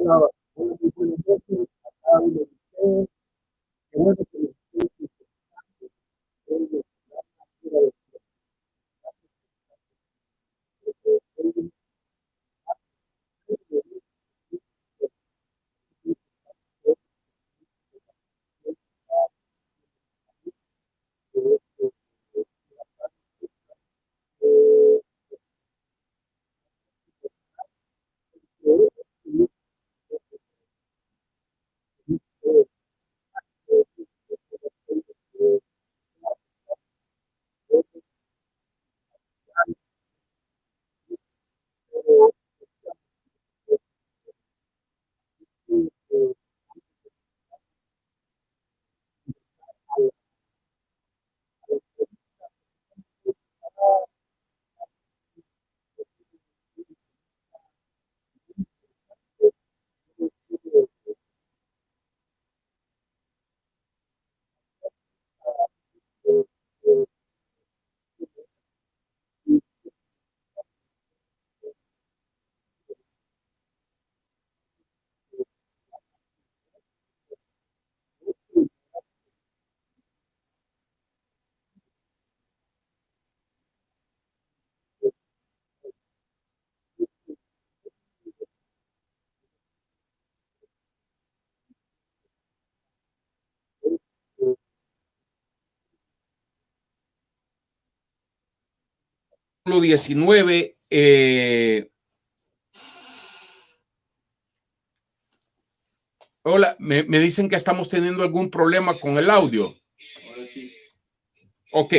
Hola, hola, muy buenas noches a cada uno de ustedes. Qué bueno que nos estén sintonizando en nuestra página de Facebook. Capítulo 19. Hola, me dicen que estamos teniendo algún problema con el audio. Ahora sí. Ok,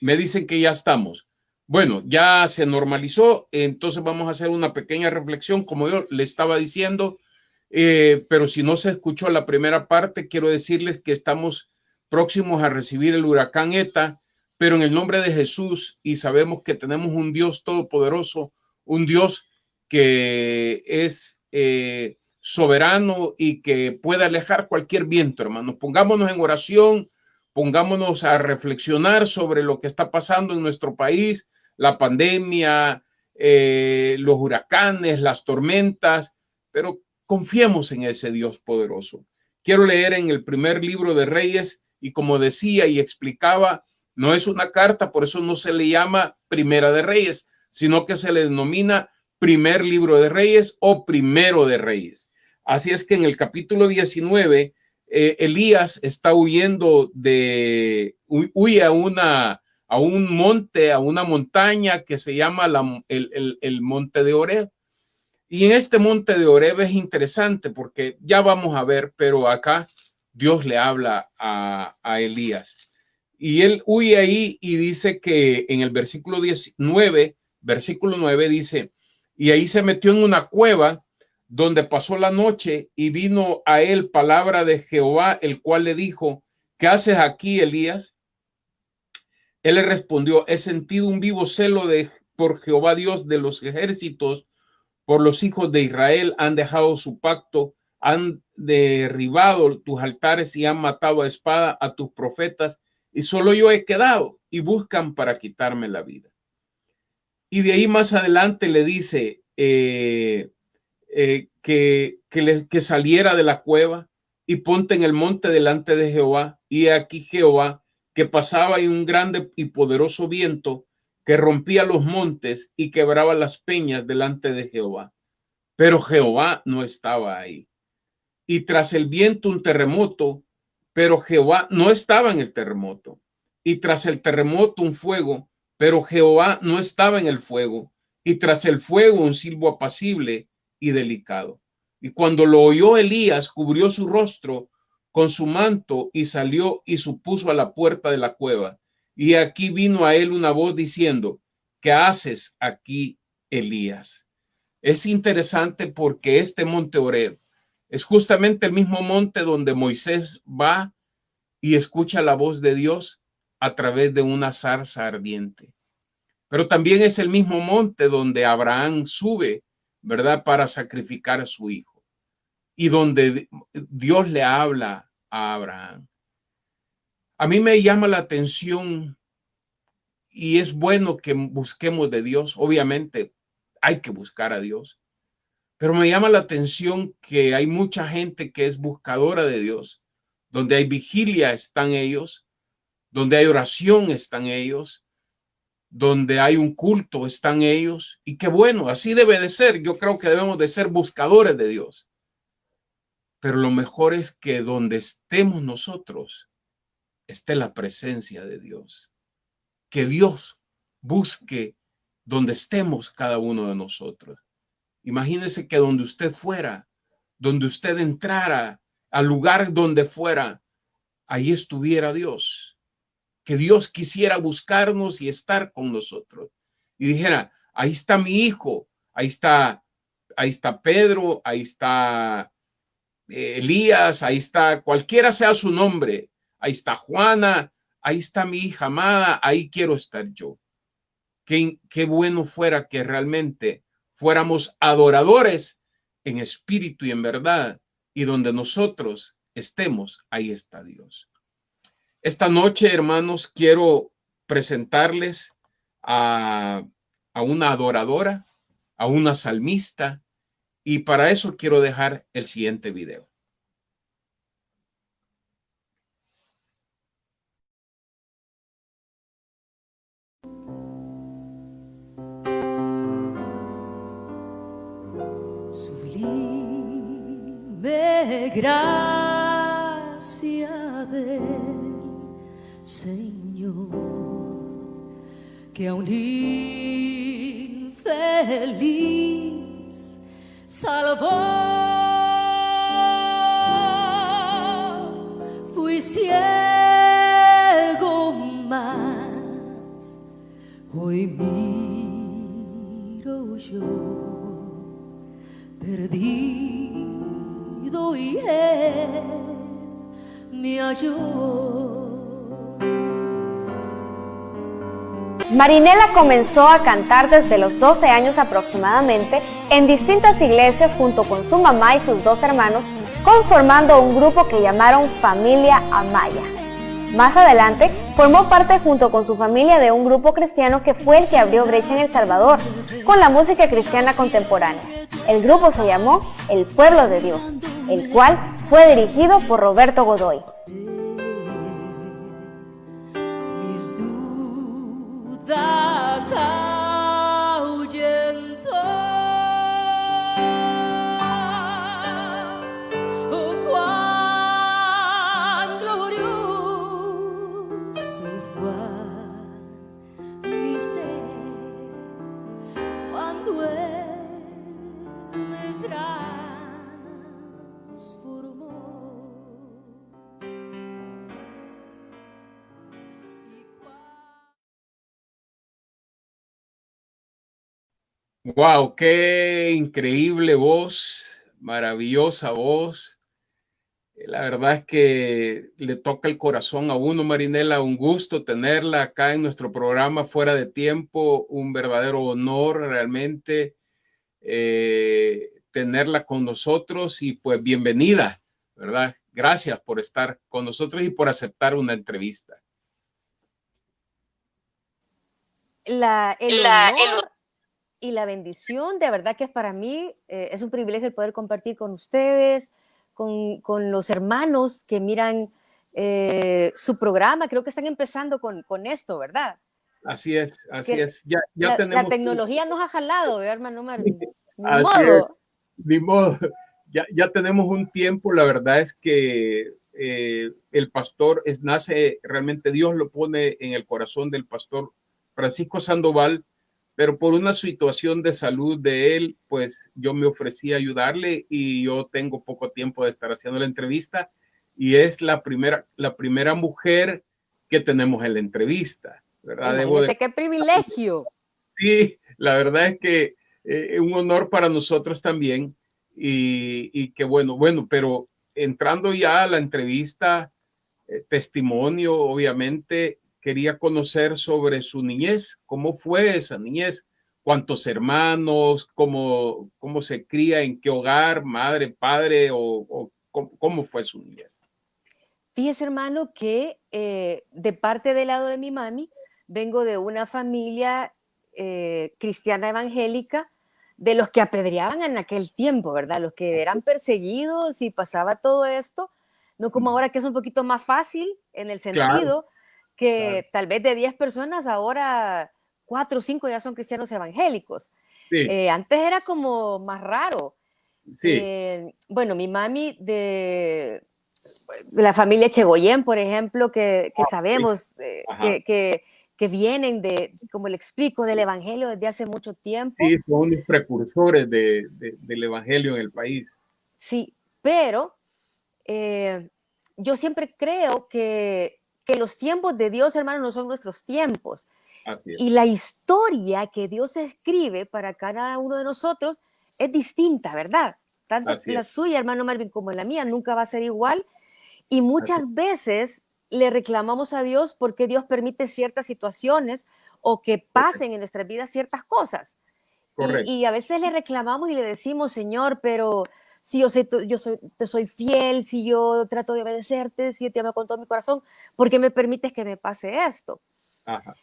me dicen que ya estamos. Bueno, ya se normalizó, entonces vamos a hacer una pequeña reflexión, como yo le estaba diciendo, pero si no se escuchó la primera parte, quiero decirles que estamos próximos a recibir el huracán ETA, pero en el nombre de Jesús, y sabemos que tenemos un Dios todopoderoso, un Dios que es soberano y que puede alejar cualquier viento, hermano. Pongámonos en oración. Pongámonos a reflexionar sobre lo que está pasando en nuestro país, la pandemia, los huracanes, las tormentas, pero confiemos en ese Dios poderoso. Quiero leer en el primer libro de Reyes y como decía y explicaba, no es una carta, por eso no se le llama Primera de Reyes, sino que se le denomina Primer Libro de Reyes o Primero de Reyes. Así es que en el capítulo 19 Elías está huyendo huye a un monte, a una montaña que se llama el monte de Oreb. Y en este monte de Oreb es interesante porque ya vamos a ver, pero acá Dios le habla a Elías. Y él huye ahí y dice que en el versículo 19, versículo 9 dice, y ahí se metió en una cueva donde pasó la noche y vino a él palabra de Jehová, el cual le dijo, ¿qué haces aquí, Elías? Él le respondió, he sentido un vivo celo por Jehová Dios de los ejércitos, por los hijos de Israel, han dejado su pacto, han derribado tus altares y han matado a espada a tus profetas, y solo yo he quedado y buscan para quitarme la vida. Y de ahí más adelante le dice que saliera de la cueva y ponte en el monte delante de Jehová. Y aquí Jehová que pasaba en un grande y poderoso viento que rompía los montes y quebraba las peñas delante de Jehová. Pero Jehová no estaba ahí. Y tras el viento un terremoto, pero Jehová no estaba en el terremoto. Y tras el terremoto un fuego, pero Jehová no estaba en el fuego. Y tras el fuego un silbo apacible y delicado. Y cuando lo oyó Elías, cubrió su rostro con su manto y salió y supuso a la puerta de la cueva. Y aquí vino a él una voz diciendo, ¿qué haces aquí, Elías? Es interesante porque este monte Oreb es justamente el mismo monte donde Moisés va y escucha la voz de Dios a través de una zarza ardiente. Pero también es el mismo monte donde Abraham sube, ¿verdad? Para sacrificar a su hijo. Y donde Dios le habla a Abraham. A mí me llama la atención y es bueno que busquemos de Dios. Obviamente hay que buscar a Dios. Pero me llama la atención que hay mucha gente que es buscadora de Dios. Donde hay vigilia están ellos, donde hay oración están ellos, donde hay un culto están ellos. Y qué bueno, así debe de ser. Yo creo que debemos de ser buscadores de Dios. Pero lo mejor es que donde estemos nosotros esté la presencia de Dios. Que Dios busque donde estemos cada uno de nosotros. Imagínese que donde usted fuera, donde usted entrara, al lugar donde fuera, ahí estuviera Dios. Que Dios quisiera buscarnos y estar con nosotros. Y dijera, ahí está mi hijo, ahí está Pedro, ahí está Elías, ahí está, cualquiera sea su nombre, ahí está Juana, ahí está mi hija amada, ahí quiero estar yo. Qué bueno fuera que realmente fuéramos adoradores en espíritu y en verdad, y donde nosotros estemos, ahí está Dios. Esta noche, hermanos, quiero presentarles a, a una adoradora, a una salmista, y para eso quiero dejar el siguiente video. Sublime gracia del Señor, que a un infeliz salvó. Fui ciego, mas hoy miro yo, perdido, y él me halló. Marinela comenzó a cantar desde los 12 años aproximadamente en distintas iglesias junto con su mamá y sus 2 hermanos, conformando un grupo que llamaron Familia Amaya. Más adelante, formó parte junto con su familia de un grupo cristiano que fue el que abrió brecha en El Salvador con la música cristiana contemporánea. El grupo se llamó El Pueblo de Dios, el cual fue dirigido por Roberto Godoy. Mis dudas ahuyentó. Oh, cuán glorioso fue mi ser cuando él me transformó. Wow, qué increíble voz, maravillosa voz. La verdad es que le toca el corazón a uno, Marinela. Un gusto tenerla acá en nuestro programa Fuera de Tiempo, un verdadero honor realmente tenerla con nosotros y pues bienvenida, ¿verdad? Gracias por estar con nosotros y por aceptar una entrevista. El honor y la bendición, de verdad que para mí es un privilegio el poder compartir con ustedes, con los hermanos que miran su programa. Creo que están empezando con esto, ¿verdad? Así es, así Que es. Ya tenemos... la tecnología nos ha jalado, hermano Mario. Ni Así modo. es, ni modo. Ya tenemos un tiempo. La verdad es que el pastor nace, realmente Dios lo pone en el corazón del pastor Francisco Sandoval, pero por una situación de salud de él, pues yo me ofrecí a ayudarle y yo tengo poco tiempo de estar haciendo la entrevista y es la primera mujer que tenemos en la entrevista, ¿verdad? Imagínate qué privilegio. Sí, la verdad es que un honor para nosotros también y que bueno, pero entrando ya a la entrevista, testimonio, obviamente, quería conocer sobre su niñez, cómo fue esa niñez, cuántos hermanos, cómo se cría, en qué hogar, madre, padre, o cómo fue su niñez. Fíjese, hermano, que de parte del lado de mi mami, vengo de una familia cristiana evangélica de los que apedreaban en aquel tiempo, ¿verdad? Los que eran perseguidos y pasaba todo esto, no como ahora que es un poquito más fácil en el Claro, sentido que claro. tal vez de 10 personas ahora 4 o 5 ya son cristianos evangélicos. Sí, Antes era como más raro. sí. Bueno, mi mami de la familia Chegoyen, por ejemplo, que Sí. sabemos Ajá. que vienen de, como le explico, del Evangelio desde hace mucho tiempo. Sí, son los precursores del evangelio en el país. Sí, pero yo siempre creo que los tiempos de Dios, hermano, no son nuestros tiempos. Así es, Y la historia que Dios escribe para cada uno de nosotros es distinta, ¿verdad? Tanto así la es, suya, hermano Marvin, como la mía, nunca va a ser igual. Y así muchas veces le reclamamos a Dios porque Dios permite ciertas situaciones o que es. pasen en nuestras vidas ciertas cosas. Correcto. Y a veces le reclamamos y le decimos, Señor, pero si te soy fiel, si yo trato de obedecerte, si yo te amo con todo mi corazón, ¿por qué me permites que me pase esto? Ajá.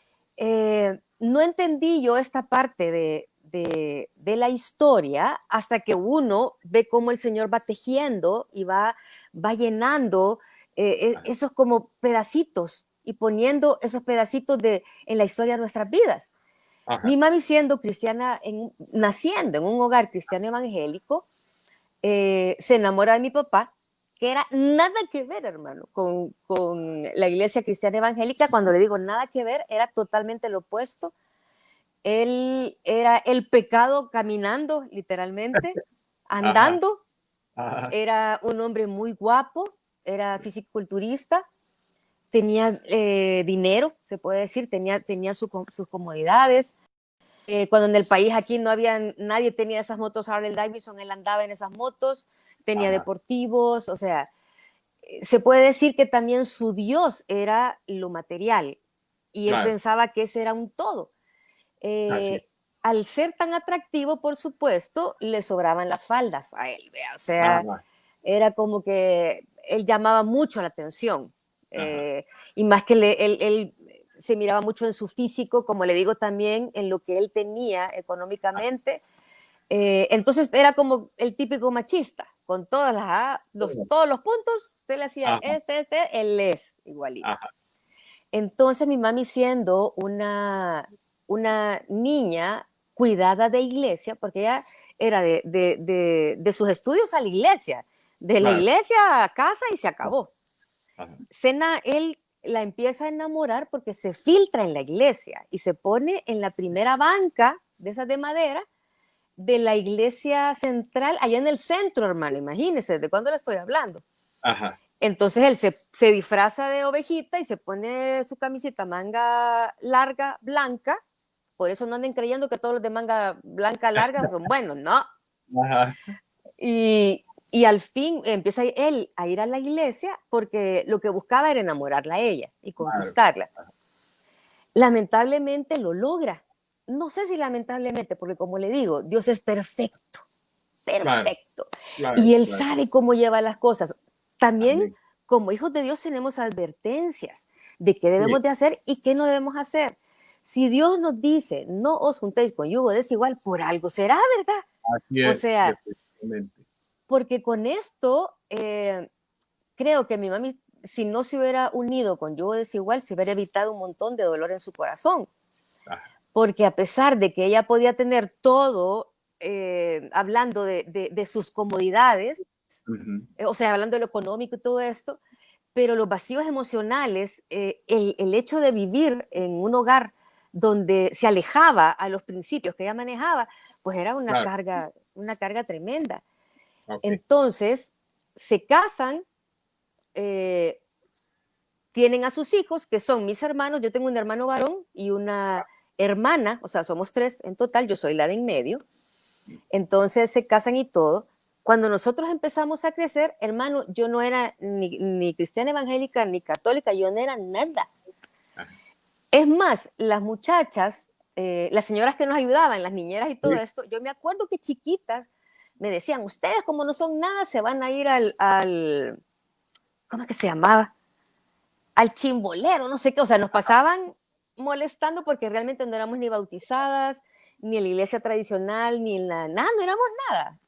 No entendí yo esta parte de la historia hasta que uno ve cómo el Señor va tejiendo y va llenando Ajá. esos como pedacitos y poniendo esos pedacitos en la historia de nuestras vidas. Ajá. Mi mami siendo cristiana, naciendo en un hogar cristiano evangélico, se enamora de mi papá, que era nada que ver, hermano, con la iglesia cristiana evangélica. Cuando le digo nada que ver, era totalmente lo opuesto. Él era el pecado caminando, literalmente, Ajá. andando. Ajá. Era un hombre muy guapo, era fisiculturista, tenía dinero, se puede decir, tenía sus comodidades. Cuando en el país aquí no había, nadie tenía esas motos Harley Davidson, él andaba en esas motos, tenía Ajá. deportivos, o sea, se puede decir que también su Dios era lo material y él Claro. pensaba que ese era un todo. Así es. Al ser tan atractivo, por supuesto, le sobraban las faldas a él, ¿vea? O sea, Ajá. era como que él llamaba mucho la atención. Ajá. Y más que él se miraba mucho en su físico, como le digo también, en lo que él tenía económicamente. Entonces era como el típico machista, con todos los puntos, usted le hacía Ajá. él es igualito. Ajá. Entonces mi mami siendo una niña cuidada de iglesia, porque ella era de sus estudios a la iglesia, de la Claro. iglesia a casa y se acabó. Ajá. Él la empieza a enamorar porque se filtra en la iglesia y se pone en la primera banca de esas de madera de la iglesia central, allá en el centro, hermano, imagínese, ¿de cuándo le estoy hablando? Ajá. Entonces él se disfraza de ovejita y se pone su camiseta manga larga, blanca. Por eso no anden creyendo que todos los de manga blanca larga son buenos, no. Ajá. Y al fin empieza él a ir a la iglesia porque lo que buscaba era enamorarla a ella y Claro. conquistarla. Lamentablemente lo logra. No sé si lamentablemente, porque como le digo, Dios es perfecto, Claro. perfecto. Claro. Y Él Claro. sabe cómo lleva las cosas. También, Amén. como hijos de Dios, tenemos advertencias de qué Sí. debemos de hacer y qué no debemos hacer. Si Dios nos dice, no os juntéis con yugo desigual, por algo será, ¿verdad? Así O es. sea, Definitivamente. porque con esto creo que mi mami, si no se hubiera unido con yugo desigual, se hubiera evitado un montón de dolor en su corazón. Ajá. Porque a pesar de que ella podía tener todo, hablando de sus comodidades, Ujú. o sea, hablando de lo económico y todo esto, pero los vacíos emocionales, el hecho de vivir en un hogar donde se alejaba a los principios que ella manejaba, pues era Claro. una carga tremenda. Ok. Entonces, se casan, eh, tienen a sus hijos, que son mis hermanos. Yo tengo un hermano varón y una hermana, o sea, somos 3 en total, yo soy la de en medio. Entonces se casan y todo. Cuando nosotros empezamos a crecer, hermano, yo no era ni cristiana evangélica ni católica, yo no era nada. Ajá. Es más, las muchachas, las señoras que nos ayudaban, las niñeras y todo Sí. esto, yo me acuerdo que chiquitas me decían, ustedes como no son nada, se van a ir ¿cómo es que se llamaba? Al chimbolero, no sé qué, o sea, nos pasaban molestando porque realmente no éramos ni bautizadas, ni en la iglesia tradicional, ni en la, nada, no éramos nada.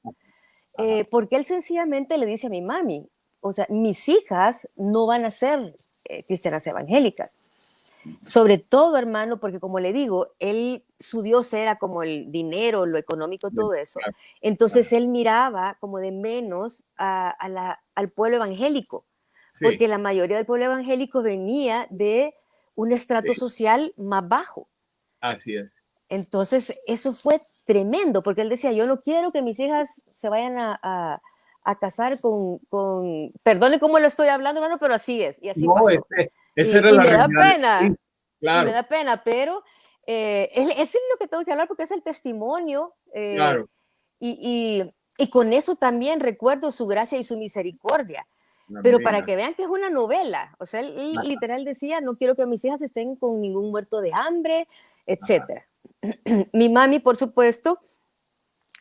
Porque él sencillamente le dice a mi mami, o sea, mis hijas no van a ser cristianas evangélicas. Sobre todo, hermano, porque como le digo, él, su Dios era como el dinero, lo económico, todo eso. Entonces él miraba como de menos al pueblo evangélico, porque la mayoría del pueblo evangélico venía de un estrato social más bajo. Así es. Entonces eso fue tremendo, porque él decía, yo no quiero que mis hijas se vayan a casar con, perdone cómo lo estoy hablando, hermano, pero así es, y así pasó. Esa era y la me da realidad. pena, Sí, claro. y me da pena, pero es lo que tengo que hablar porque es el testimonio. Claro. Y con eso también recuerdo su gracia y su misericordia. Pero para que vean que es una novela, o sea, él literal decía, no quiero que mis hijas estén con ningún muerto de hambre, etcétera. Mi mami, por supuesto,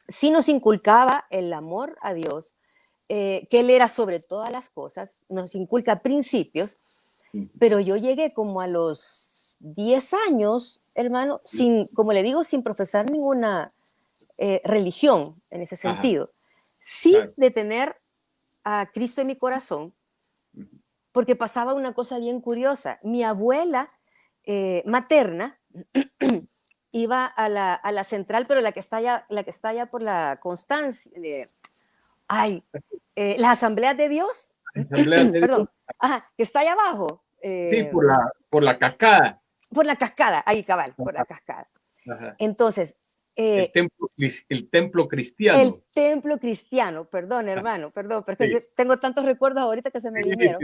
sí nos inculcaba el amor a Dios, que Él era sobre todas las cosas, nos inculca principios, pero yo llegué como a los 10 años, hermano, sin, como le digo, sin profesar ninguna religión en ese sentido. Sí, de tener a Cristo en mi corazón, porque pasaba una cosa bien curiosa. Mi abuela materna iba a la central, pero la que está allá por la Constancia, las asambleas de Dios, perdón, que está allá abajo. Sí, por la cascada. Por la cascada, ahí cabal, por la cascada. Entonces, el templo cristiano. El templo cristiano, perdón, hermano, perdón, pero es que tengo tantos recuerdos ahorita que se me vinieron.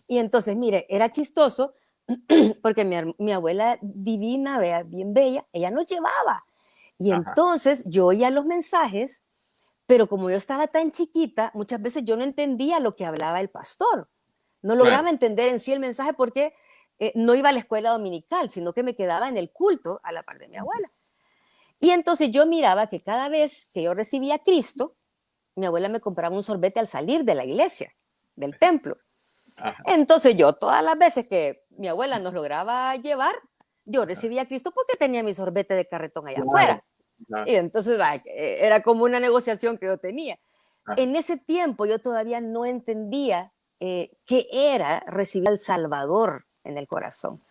Y entonces, mire, era chistoso porque mi abuela divina, bien bella, ella nos llevaba. Y entonces yo oía los mensajes, pero como yo estaba tan chiquita, muchas veces yo no entendía lo que hablaba el pastor. No lograba entender en sí el mensaje porque no iba a la escuela dominical, sino que me quedaba en el culto a la par de mi abuela. Y entonces yo miraba que cada vez que yo recibía a Cristo, mi abuela me compraba un sorbete al salir de la iglesia, del templo. Entonces yo todas las veces que mi abuela nos lograba llevar, yo recibía a Cristo porque tenía mi sorbete de carretón allá afuera. Y entonces era como una negociación que yo tenía. En ese tiempo yo todavía no entendía qué era recibir al Salvador en el corazón.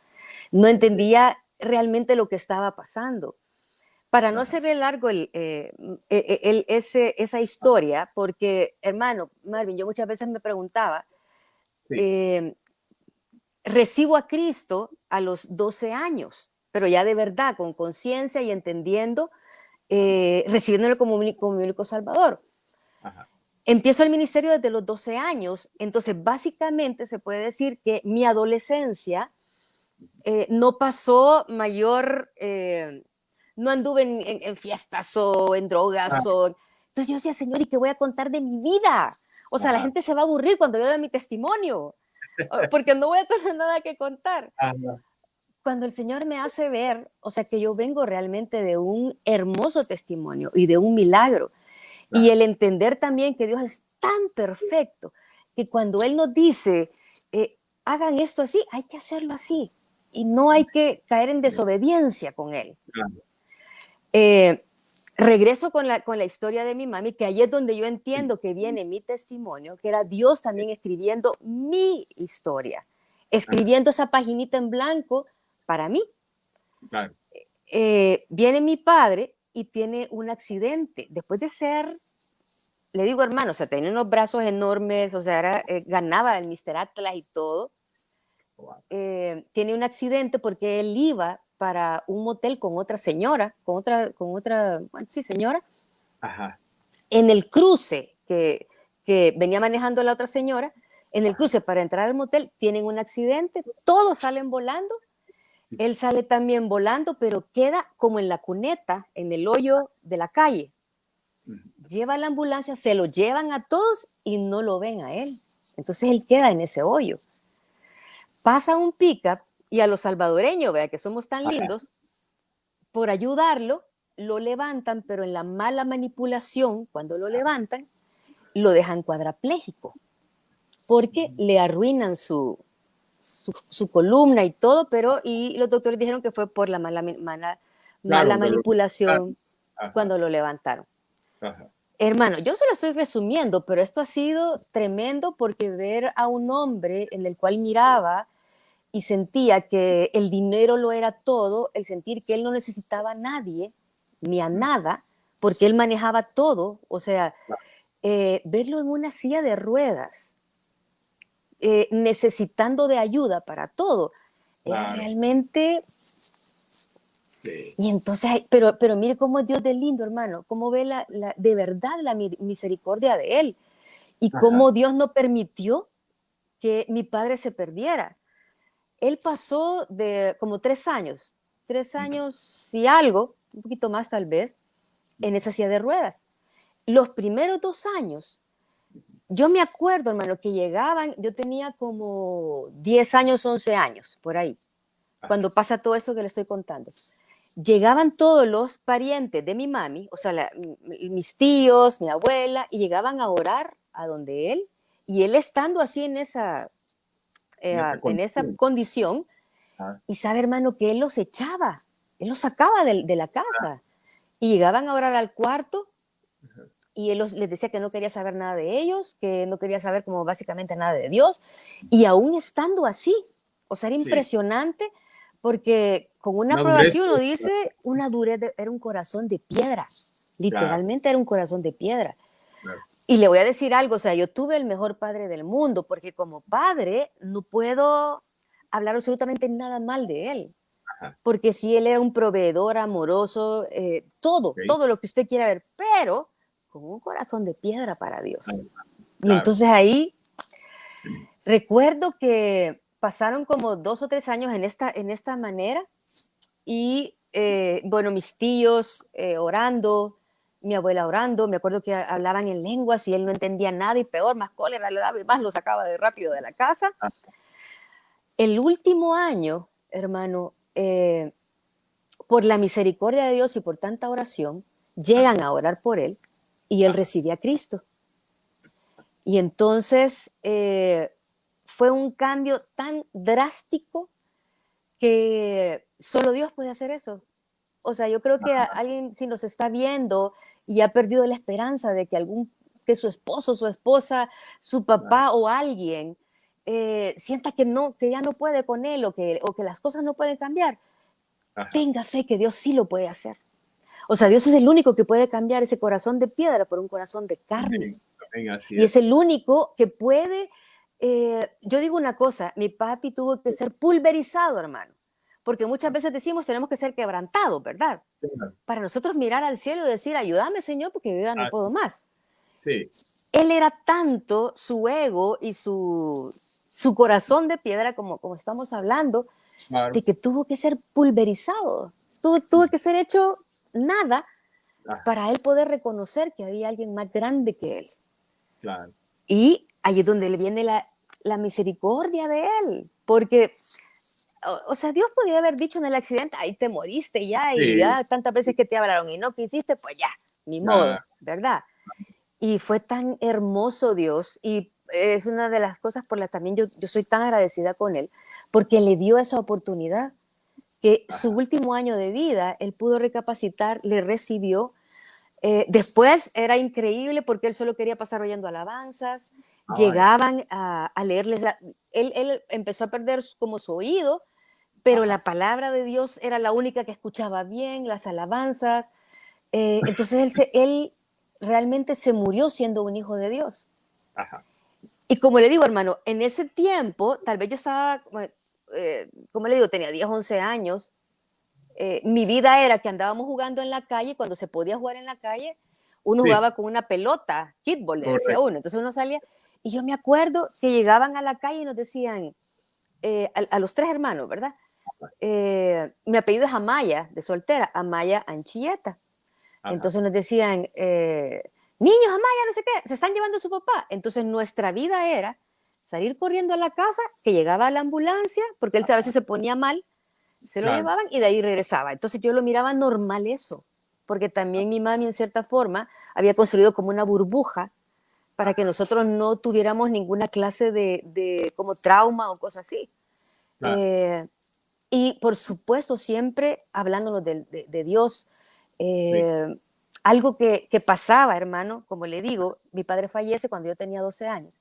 No entendía realmente lo que estaba pasando. Para no hacerle largo esa historia, porque, hermano, Marvin, yo muchas veces me preguntaba, recibo a Cristo a los 12 años, pero ya de verdad, con conciencia y entendiendo, recibiéndolo como mi único Salvador. Empiezo el ministerio desde los 12 años, entonces básicamente se puede decir que mi adolescencia no pasó mayor... no anduve en fiestas o en drogas. Entonces yo decía, Señor, ¿y qué voy a contar de mi vida? O sea, la gente se va a aburrir cuando yo dé mi testimonio, porque no voy a tener nada que contar. Cuando el Señor me hace ver, o sea, que yo vengo realmente de un hermoso testimonio y de un milagro. Y el entender también que Dios es tan perfecto, que cuando Él nos dice, hagan esto así, hay que hacerlo así. Y no hay que caer en desobediencia con Él. Regreso con la historia de mi mami, que ahí es donde yo entiendo que viene mi testimonio, que era Dios también escribiendo mi historia, escribiendo esa paginita en blanco para mí. Viene mi padre y tiene un accidente, después de ser, le digo hermano, o sea, tenía unos brazos enormes, o sea, ganaba el Mr. Atlas y todo. Tiene un accidente porque él iba para un motel con otra señora, con otra, bueno, sí, señora. En el cruce que venía manejando la otra señora, en el cruce para entrar al motel, tienen un accidente, todos salen volando, él sale también volando, pero queda como en la cuneta, en el hoyo de la calle. Lleva la ambulancia, se lo llevan a todos y no lo ven a él. Entonces él queda en ese hoyo. Pasa un pickup y a los salvadoreños, vea que somos tan lindos, por ayudarlo, lo levantan, pero en la mala manipulación, cuando lo levantan, lo dejan cuadrapléjico, porque le arruinan su columna y todo, y los doctores dijeron que fue por la mala Claro, mala de lo que- manipulación Ajá, cuando lo levantaron. ajá, Hermano, yo se lo estoy resumiendo, pero esto ha sido tremendo porque ver a un hombre en el cual miraba y sentía que el dinero lo era todo, el sentir que él no necesitaba a nadie ni a nada, porque él manejaba todo, o sea, verlo en una silla de ruedas, necesitando de ayuda para todo, era claro, realmente. sí, Y entonces, pero mire cómo es Dios de lindo, hermano, cómo ve de verdad la misericordia de Él y ajá, cómo Dios no permitió que mi padre se perdiera. Él pasó de como 3 años, 3 años y algo, un poquito más tal vez, en esa silla de ruedas. Los primeros 2 años, yo me acuerdo, hermano, que llegaban, yo tenía como 10 años, 11 años, por ahí, cuando pasa todo esto que le estoy contando. Llegaban todos los parientes de mi mami, o sea, mis tíos, mi abuela, y llegaban a orar a donde él, y él estando así en esa en esa condición. condición, Ah, y sabe, hermano, que él los echaba, él los sacaba de la casa, y llegaban a orar al cuarto, y él les decía que no quería saber nada de ellos, que no quería saber como básicamente nada de Dios, y aún estando así, o sea, era sí, impresionante, porque con una una prueba dureza, así uno dice, una durez, era un corazón de piedra, claro, literalmente era un corazón de piedra. claro, Y le voy a decir algo, o sea, yo tuve el mejor padre del mundo, porque como padre no puedo hablar absolutamente nada mal de él, ajá, porque sí, él era un proveedor amoroso, todo, ok, todo lo que usted quiera ver, pero con un corazón de piedra para Dios. claro, Y claro, entonces ahí recuerdo que pasaron como 2 o 3 años en esta manera y bueno, mis tíos orando, mi abuela orando, me acuerdo que hablaban en lenguas y él no entendía nada y peor, más cólera le daba y más lo sacaba de rápido de la casa. ah, El último año, hermano, por la misericordia de Dios y por tanta oración, llegan ajá, a orar por él y él ajá, recibe a Cristo. Y entonces fue un cambio tan drástico que solo Dios puede hacer eso. O sea, yo creo que alguien si nos está viendo y ha perdido la esperanza de que que su esposo, su esposa, su claro, papá o alguien sienta que no, que ya no puede con él o que las cosas no pueden cambiar, ajá, tenga fe que Dios sí lo puede hacer. O sea, Dios es el único que puede cambiar ese corazón de piedra por un corazón de carne. amén, amén, así Y es es, el único que puede, yo digo una cosa, mi papi tuvo que ser pulverizado, hermano, porque muchas veces decimos tenemos que ser quebrantados, ¿verdad? claro, Para nosotros mirar al cielo y decir, ayúdame, Señor, porque yo ya no ah, puedo más. sí, Él era tanto su ego y su corazón de piedra, como estamos hablando, claro, de que tuvo que ser pulverizado, tuvo que ser hecho nada ajá, para él poder reconocer que había alguien más grande que él. claro, Y ahí es donde le viene la misericordia de él, porque, o sea, Dios podía haber dicho en el accidente, ahí te moriste ya, y sí, ya tantas veces que te hablaron y no quisiste, pues ya, ni claro, modo, ¿verdad? Y fue tan hermoso Dios, y es una de las cosas por las que también yo soy tan agradecida con él, porque le dio esa oportunidad, que su ajá, último año de vida, él pudo recapacitar, le recibió. Después era increíble porque él solo quería pasar oyendo alabanzas, ay, llegaban a leerles, él empezó a perder como su oído, pero ajá, la palabra de Dios era la única que escuchaba bien, las alabanzas, entonces él realmente se murió siendo un hijo de Dios. ajá, Y como le digo, hermano, en ese tiempo, tal vez yo estaba, como le digo, tenía 10, 11 años, mi vida era que andábamos jugando en la calle, cuando se podía jugar en la calle, uno sí, jugaba con una pelota, kickball, le decía correcto, uno, entonces uno salía, y yo me acuerdo que llegaban a la calle y nos decían, a los tres hermanos, ¿verdad? Mi apellido es Amaya, de soltera, Amaya Anchieta. ajá, Entonces nos decían, niños, Amaya, no sé qué, se están llevando a su papá. Entonces nuestra vida era salir corriendo a la casa, que llegaba la ambulancia, porque él a veces se ponía mal, se lo claro, llevaban y de ahí regresaba. Entonces yo lo miraba normal eso, porque también mi mami en cierta forma había construido como una burbuja para que ajá, nosotros no tuviéramos ninguna clase de como trauma o cosas así. claro, Eh, Y por supuesto, siempre hablándonos de Dios. sí. Algo que pasaba, hermano, como le digo, mi padre fallece cuando yo tenía 12 años.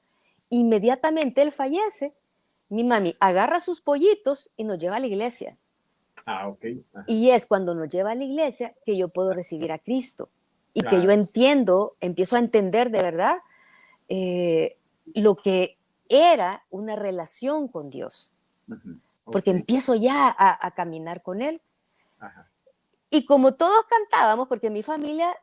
Inmediatamente él fallece, mi mami agarra sus pollitos y nos lleva a la iglesia. Ah, ok. Ajá, Y es cuando nos lleva a la iglesia que yo puedo recibir a Cristo y que yo claro. entiendo, empiezo a entender de verdad lo que era una relación con Dios, Ujú, porque ok, empiezo ya a caminar con Él. ajá. Y como todos cantábamos, porque mi familia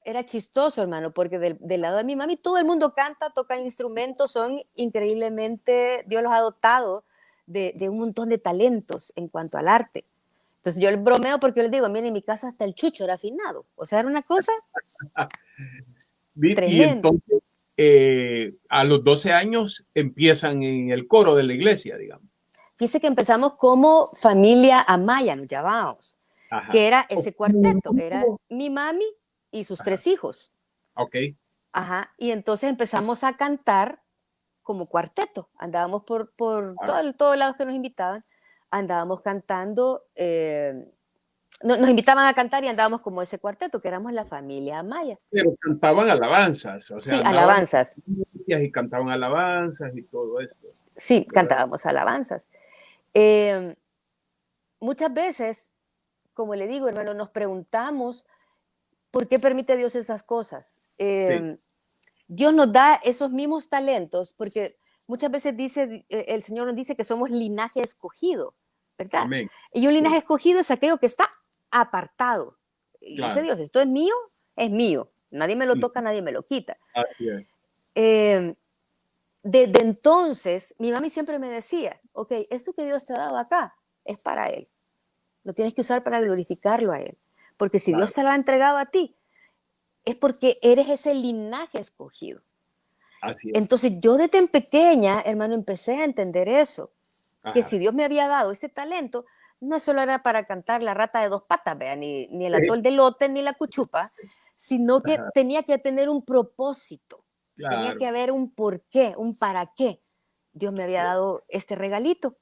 era chistoso, hermano, porque del lado de mi mami todo el mundo canta, toca instrumentos, son increíblemente, Dios los ha dotado de un montón de talentos en cuanto al arte. Entonces yo les bromeo porque yo les digo, miren, en mi casa hasta el chucho era afinado. O sea, era una cosa Y tremenda. entonces, a los 12 años empiezan en el coro de la iglesia, digamos. Fíjense que empezamos como familia Amaya, nos llamábamos, Ajá. que era Ok, ese cuarteto, era mi mami y sus ajá, 3 hijos. ok, Ajá, y entonces empezamos a cantar como cuarteto. Andábamos por ah, todos lados que nos invitaban, andábamos cantando, nos invitaban a cantar y andábamos como ese cuarteto, que éramos la familia Amaya. pero cantaban alabanzas, o sea, Sí, andaban alabanzas, en iglesias y cantaban alabanzas y todo eso, sí, ¿verdad? cantábamos alabanzas. Eh, Muchas veces, como le digo, hermano, nos preguntamos por qué permite Dios esas cosas. Sí, Dios nos da esos mismos talentos porque muchas veces dice, el Señor nos dice que somos linaje escogido, ¿verdad? amén. Y un linaje Sí, escogido es aquello que está apartado. Y dice claro. Dios, esto es mío. Nadie me lo Mm, toca, nadie me lo quita. así es. Eh, Desde entonces, mi mami siempre me decía, ok, esto que Dios te ha dado acá es para Él. Lo tienes que usar para glorificarlo a Él. Porque si Claro, Dios te lo ha entregado a ti, es porque eres ese linaje escogido. así es. Entonces yo desde pequeña, hermano, empecé a entender eso, que Ajá. si Dios me había dado ese talento, no solo era para cantar la rata de 2 patas, vea, ni el Sí, atol de lote, ni la cuchupa, sino que ajá, tenía que tener un propósito, tenía que claro. haber un porqué, un para qué Dios me había Sí, dado este regalito.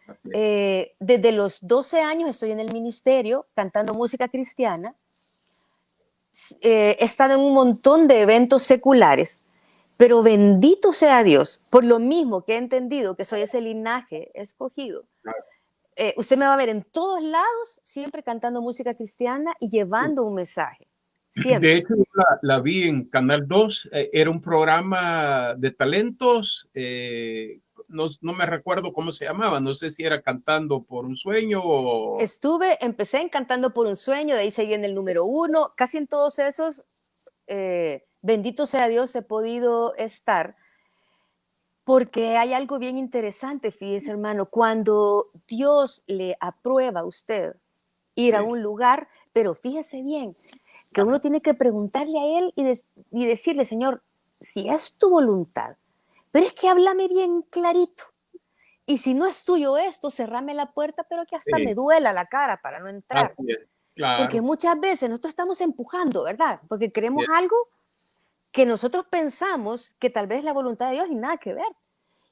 así es. Desde los 12 años estoy en el ministerio cantando música cristiana, he estado en un montón de eventos seculares, pero bendito sea Dios, por lo mismo que he entendido que soy ese linaje escogido. Claro. Usted me va a ver en todos lados, siempre cantando música cristiana y Sí. llevando un mensaje. De Siempre. hecho, yo la vi en Canal 2, era un programa de talentos, no me recuerdo cómo se llamaba, no sé si era Cantando por un Sueño o... Empecé en Cantando por un Sueño, de ahí seguí en el número 1, casi en todos esos, bendito sea Dios, he podido estar, porque hay algo bien interesante, fíjese hermano, cuando Dios le aprueba a usted ir a Sí, un lugar, pero fíjese bien, que uno ajá, tiene que preguntarle a Él y decirle, Señor, si es tu voluntad, pero es que háblame bien clarito. Y si no es tuyo esto, cerrame la puerta, pero que hasta me sí, duela la cara para no entrar. así es, Porque claro, muchas veces nosotros estamos empujando, ¿verdad? Porque sí, queremos algo que nosotros pensamos que tal vez es la voluntad de Dios y nada que ver.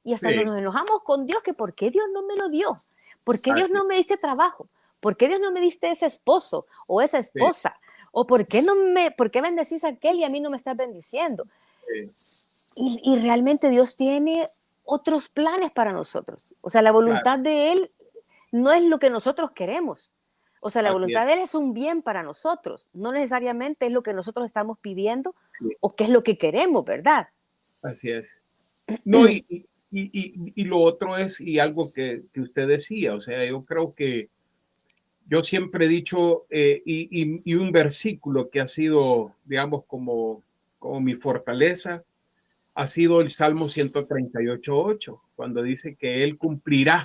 Y hasta sí, nos enojamos con Dios que ¿por qué Dios no me lo dio? ¿Por qué Dios así no me diste trabajo? ¿Por qué Dios no me diste ese esposo o esa sí, esposa? ¿O por qué bendecís a aquel y a mí no me estás bendiciendo? sí, Y realmente Dios tiene otros planes para nosotros. O sea, la claro, voluntad de Él no es lo que nosotros queremos. O sea, la así es, voluntad de Él es un bien para nosotros. No necesariamente es lo que nosotros estamos pidiendo sí, o qué es lo que queremos, ¿verdad? así es. No, y lo otro es, y algo que usted decía, o sea, yo creo que yo siempre he dicho, y un versículo que ha sido, digamos, como mi fortaleza, ha sido el Salmo 138:8, cuando dice que Él cumplirá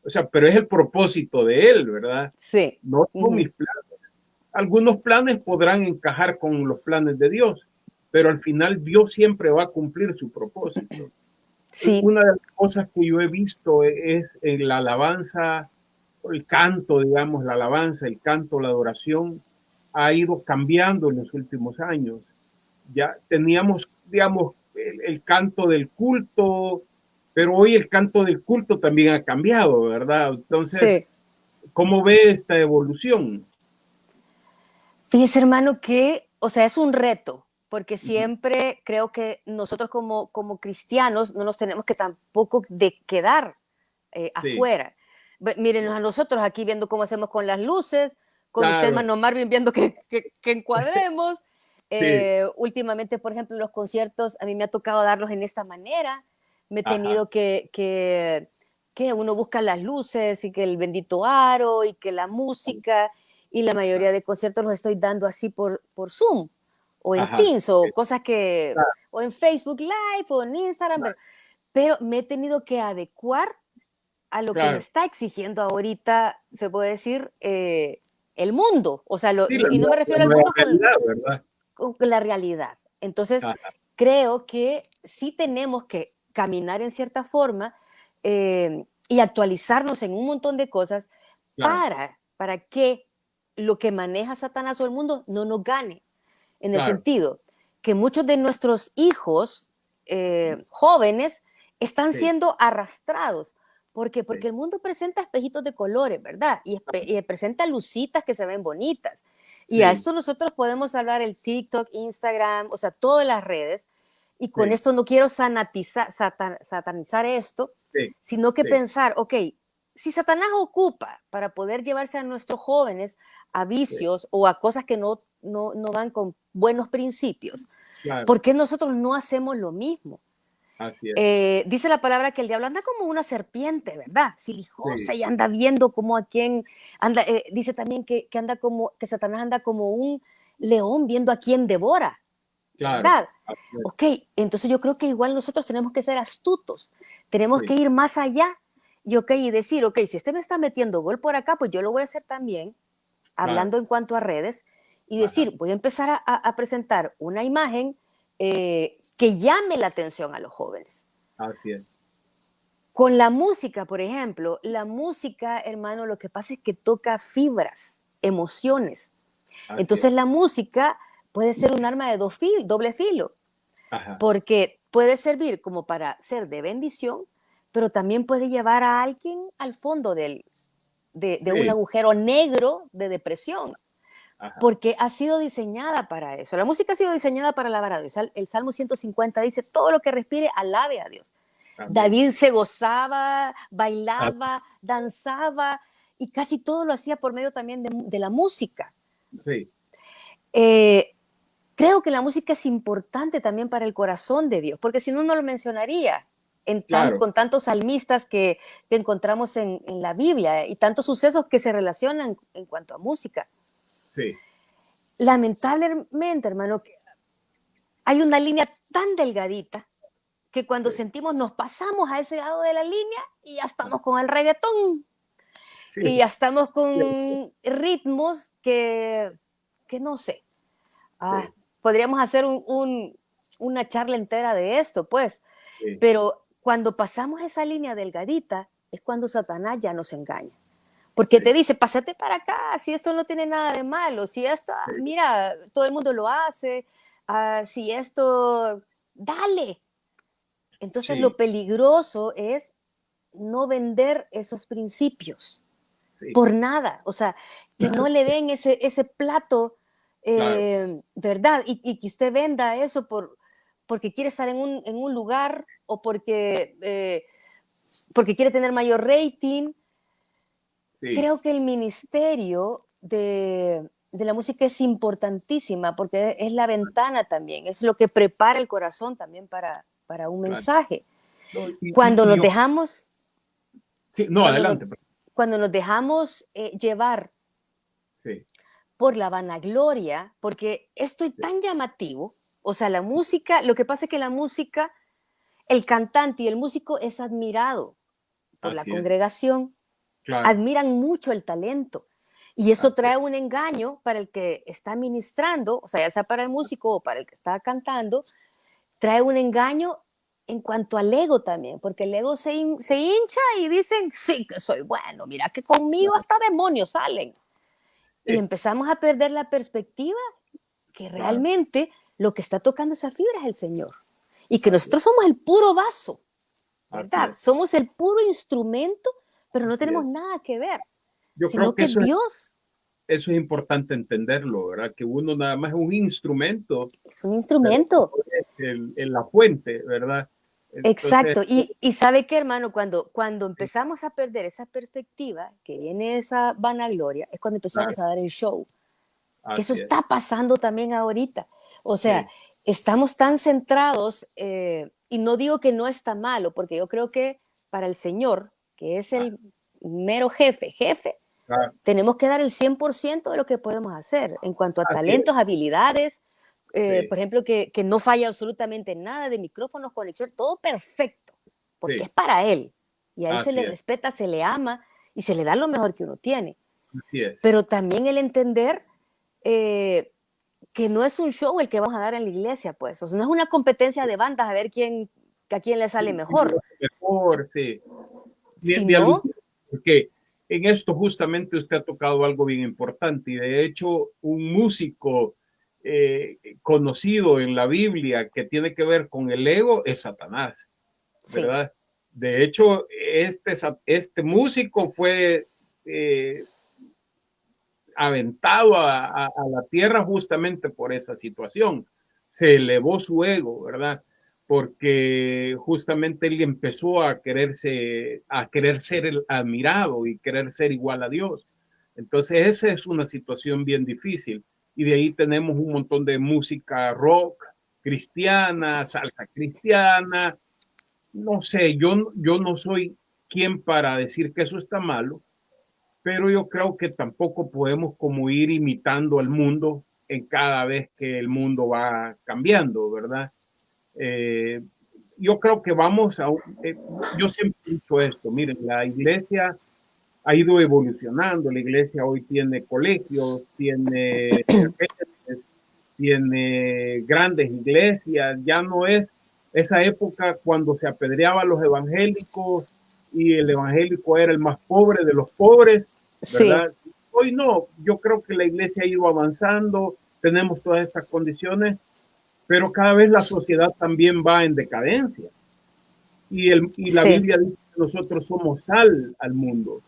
o sea, pero es el propósito de Él, ¿verdad? Sí. No son Ujú. mis planes. Algunos planes podrán encajar con los planes de Dios, pero al final Dios siempre va a cumplir su propósito. Sí. Una de las cosas que yo he visto es en la alabanza, el canto, digamos, la alabanza, el canto, la adoración, ha ido cambiando en los últimos años. Ya teníamos, digamos, el canto del culto, pero hoy el canto del culto también ha cambiado, ¿verdad? Entonces, ¿cómo ve esta evolución? Fíjese, hermano, que, o sea, es un reto, porque Ujú. siempre creo que nosotros como cristianos no nos tenemos que tampoco de quedar Sí, afuera. Mírenos a nosotros aquí viendo cómo hacemos con las luces, con usted, claro, hermano Marvin, viendo que encuadremos. sí, Últimamente, por ejemplo, los conciertos, a mí me ha tocado darlos en esta manera. Me he ajá, tenido que uno busca las luces y que el bendito aro y que la música, y la mayoría de conciertos los estoy dando así por Zoom o en ajá, Teams o cosas que, claro, o en Facebook Live o en Instagram, pero me he tenido que adecuar a lo que me claro. está exigiendo ahorita, se puede decir, el mundo. O sea, Sí, y no me la refiero al nueva mundo realidad, ¿verdad? con la realidad. Entonces, Ajá, creo que sí tenemos que caminar en cierta forma y actualizarnos en un montón de cosas claro, para que lo que maneja Satanás o el mundo no nos gane. En el claro, sentido que muchos de nuestros hijos jóvenes están sí, siendo arrastrados. ¿Por qué? sí, Porque el mundo presenta espejitos de colores, ¿verdad? Y presenta lucitas que se ven bonitas. Y a sí, esto nosotros podemos hablar el TikTok, Instagram, o sea, todas las redes. Y con sí, esto no quiero satanizar esto, sí, sino que sí, pensar, ok, si Satanás ocupa para poder llevarse a nuestros jóvenes a sí, vicios o a cosas que no van con buenos principios, claro, ¿por qué nosotros no hacemos lo mismo? así es, Dice la palabra que el diablo anda como una serpiente, ¿verdad? sí, Silijosa y anda viendo como a quién anda. Dice también que anda que Satanás anda como un león viendo a quién devora, claro, ¿verdad? así es, Ok, entonces yo creo que igual nosotros tenemos que ser astutos, tenemos que sí, ir más allá y, y decir, ok, si este me está metiendo gol por acá, pues yo lo voy a hacer también, claro, hablando en cuanto a redes, y ajá, decir, voy a empezar a presentar una imagen que llame la atención a los jóvenes. así es, Con la música, por ejemplo, la música, hermano, lo que pasa es que toca fibras, emociones. así Entonces es, la música puede ser un arma de doble filo, ajá, porque puede servir como para ser de bendición, pero también puede llevar a alguien al fondo de un sí, agujero negro de depresión, ajá, porque ha sido diseñada para eso. La música ha sido diseñada para alabar a Dios. El Salmo 150 dice, todo lo que respire, alabe a Dios. amén, David se gozaba, ah, bailaba, danzaba y casi todo lo hacía por medio también de la música. sí, Eh, Creo que la música es importante también para el corazón de Dios, porque si no, no lo mencionaría claro, con tantos salmistas que encontramos en la Biblia y tantos sucesos que se relacionan en cuanto a música. sí, Lamentablemente, hermano, hay una línea tan delgadita que cuando sí, sentimos nos pasamos a ese lado de la línea y ya estamos con el reggaetón sí, y ya estamos sí, con ritmos que no sé. sí, Podríamos hacer una charla entera de esto, pues, sí, pero cuando pasamos esa línea delgadita es cuando Satanás ya nos engaña. Porque te sí, dice, pásate para acá, si esto no tiene nada de malo, si esto, sí, mira, todo el mundo lo hace, si esto, dale. Entonces lo sí, peligroso es no vender esos principios sí, por nada, o sea, que no le den ese plato, claro, ¿verdad? Y que usted venda eso porque quiere estar en un lugar o porque quiere tener mayor rating. sí, Creo que el ministerio de la música es importantísima porque es la ventana también, es lo que prepara el corazón también para un claro, mensaje. no, Cuando y nos yo, dejamos, sí, no, cuando nos, adelante, perdón. cuando nos dejamos llevar Sí, por la vanagloria, porque esto es sí, tan llamativo, o sea, la sí, música, lo que pasa es que la música, el cantante y el músico es admirado por la así es, congregación, claro, admiran mucho el talento. Y eso así trae es, un engaño para el que está ministrando, o sea, ya sea para el músico o para el que está cantando, trae un engaño en cuanto al ego también, porque el ego se hincha y dicen, sí que soy bueno, mira que conmigo claro, hasta demonios salen. Y sí, empezamos a perder la perspectiva que claro, realmente lo que está tocando esa fibra es el Señor. Y que así es, nosotros somos el puro vaso. Así ¿verdad? es. Somos el puro instrumento, pero no Así tenemos es. nada que ver, Yo sino creo que que Dios eso es importante entenderlo, ¿verdad? Que uno nada más es un instrumento, es un pero instrumento. no es la fuente, ¿verdad? Entonces, Exacto. Y sabe qué, hermano, cuando empezamos a perder esa perspectiva, que viene esa vanagloria, es cuando claro, empezamos a dar el show. Que eso así es. está pasando también ahorita. O sea, Sí, estamos tan centrados, y no digo que no está malo, porque yo creo que para el Señor, que es ah, el mero jefe, claro, tenemos que dar el 100% de lo que podemos hacer en cuanto a así es. talentos, habilidades, Sí, por ejemplo, que no falla absolutamente nada de micrófonos, conexión, todo perfecto, porque es sí, para Él. Y a Él se así le es. respeta, se le ama y se le da lo mejor que uno tiene. Así es. Pero también el entender eh, que no es un show el que vamos a dar en la iglesia, pues. O sea, no es una competencia de bandas a ver a quién le sale Sí, sí, lo mejor, mejor, sí. Ni sino, aludir, porque en esto justamente usted ha tocado algo bien importante y de hecho un músico conocido en la Biblia que tiene que ver con el ego es Satanás, sí, ¿verdad? De hecho, este músico fue eh, aventado a la tierra justamente por esa situación. Se elevó su ego, ¿verdad? Porque justamente él empezó a querer ser el admirado y querer ser igual a Dios. Entonces, esa es una situación bien difícil. Y de ahí tenemos un montón de música rock cristiana, salsa cristiana. No sé, yo no soy quien para decir que eso está malo, pero yo creo que tampoco podemos como ir imitando al mundo en cada vez que el mundo va cambiando, ¿verdad? Eh, yo creo que yo siempre he dicho esto, miren, la iglesia ha ido evolucionando, la iglesia hoy tiene colegios, tiene redes, tiene grandes iglesias, ya no es esa época cuando se apedreaba a los evangélicos y el evangélico era el más pobre de los pobres, sí, ¿verdad? Hoy no, yo creo que la iglesia ha ido avanzando, tenemos todas estas condiciones, pero cada vez la sociedad también va en decadencia. Y la sí. Biblia dice que nosotros somos sal al mundo.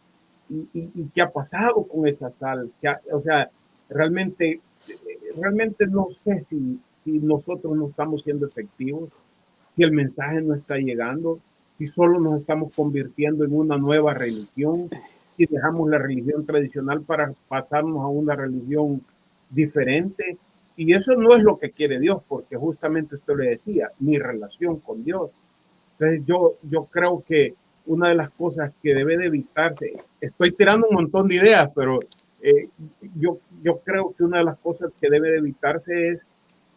¿Y qué ha pasado con esa sal? O sea, realmente, realmente no sé si nosotros no estamos siendo efectivos, si el mensaje no está llegando, si solo nos estamos convirtiendo en una nueva religión, si dejamos la religión tradicional para pasarnos a una religión diferente. Y eso no es lo que quiere Dios, porque justamente usted le decía, mi relación con Dios. Entonces yo creo que una de las cosas que debe de evitarse, estoy tirando un montón de ideas, pero eh, yo creo que una de las cosas que debe de evitarse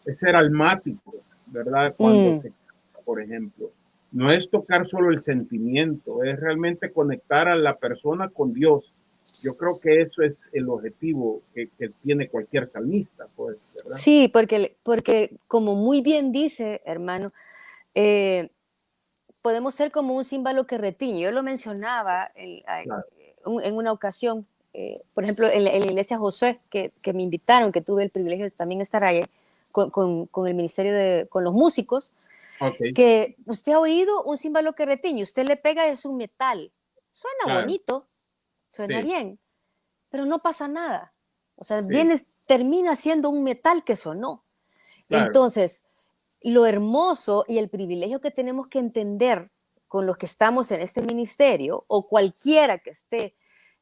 es ser almático, ¿verdad? Cuando Mm, se canta, por ejemplo. No es tocar solo el sentimiento, es realmente conectar a la persona con Dios. Yo creo que eso es el objetivo que tiene cualquier salmista, pues, ¿verdad? sí, porque como muy bien dice, hermano, eh, podemos ser como un címbalo que retiñe. Yo lo mencionaba Claro, en una ocasión, por ejemplo, en la iglesia Josué, que me invitaron, que tuve el privilegio de también estar ahí con el ministerio con los músicos, ok, que usted ha oído un címbalo que retiñe, usted le pega, es un metal. Suena claro, bonito, suena sí, bien, pero no pasa nada. O sea, sí, termina siendo un metal que sonó. claro, Entonces, lo hermoso y el privilegio que tenemos que entender con los que estamos en este ministerio o cualquiera que esté,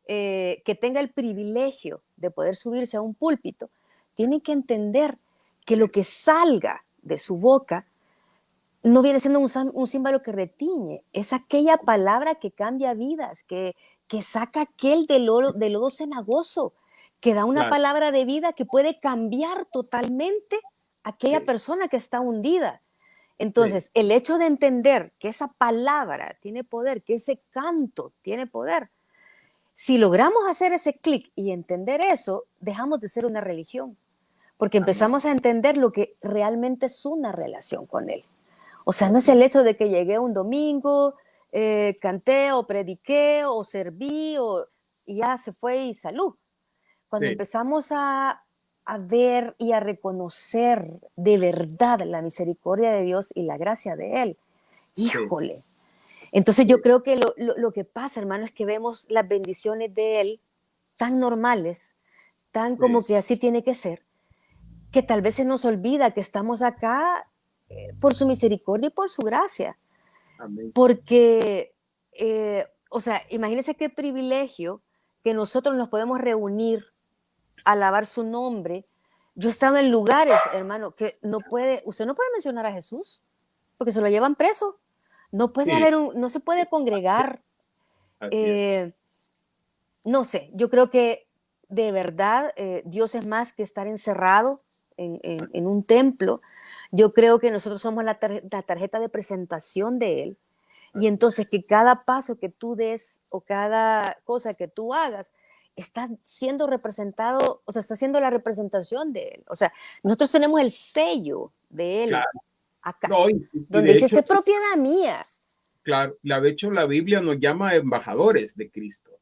que tenga el privilegio de poder subirse a un púlpito, tiene que entender que lo que salga de su boca no viene siendo un címbalo que retiñe, es aquella palabra que cambia vidas, que saca aquel de lodo cenagoso, que da una claro, palabra de vida que puede cambiar totalmente a aquella sí, persona que está hundida. sí, Entonces, el hecho de entender que esa palabra tiene poder, que ese canto tiene poder, si logramos hacer ese clic y entender eso, dejamos de ser una religión, porque amén, empezamos a entender lo que realmente es una relación con Él. O sea, no es así el es, hecho de que llegué un domingo, canté o prediqué o serví y ya se fue y salud. Cuando sí, empezamos a ver y a reconocer de verdad la misericordia de Dios y la gracia de Él, sí, híjole, Entonces yo creo que lo que pasa, hermano, es que vemos las bendiciones de Él tan normales, tan como Sí. que así tiene que ser, que tal vez se nos olvida que estamos acá por su misericordia y por su gracia. Amén. Porque, o sea, imagínense qué privilegio que nosotros nos podemos reunir a alabar su nombre. Yo he estado en lugares, hermano, que usted no puede mencionar a Jesús, porque se lo llevan preso. No puede Sí, no se puede congregar. así es. No sé, yo creo que de verdad Dios es más que estar encerrado en un templo. Yo creo que nosotros somos la tarjeta de presentación de Él. Y entonces que cada paso que tú des o cada cosa que tú hagas está siendo representado, o sea, está siendo la representación de Él. O sea, nosotros tenemos el sello de Él Claro. acá, No, y donde de dice, hecho, esta es propiedad mía. claro, de hecho la Biblia nos llama embajadores de Cristo,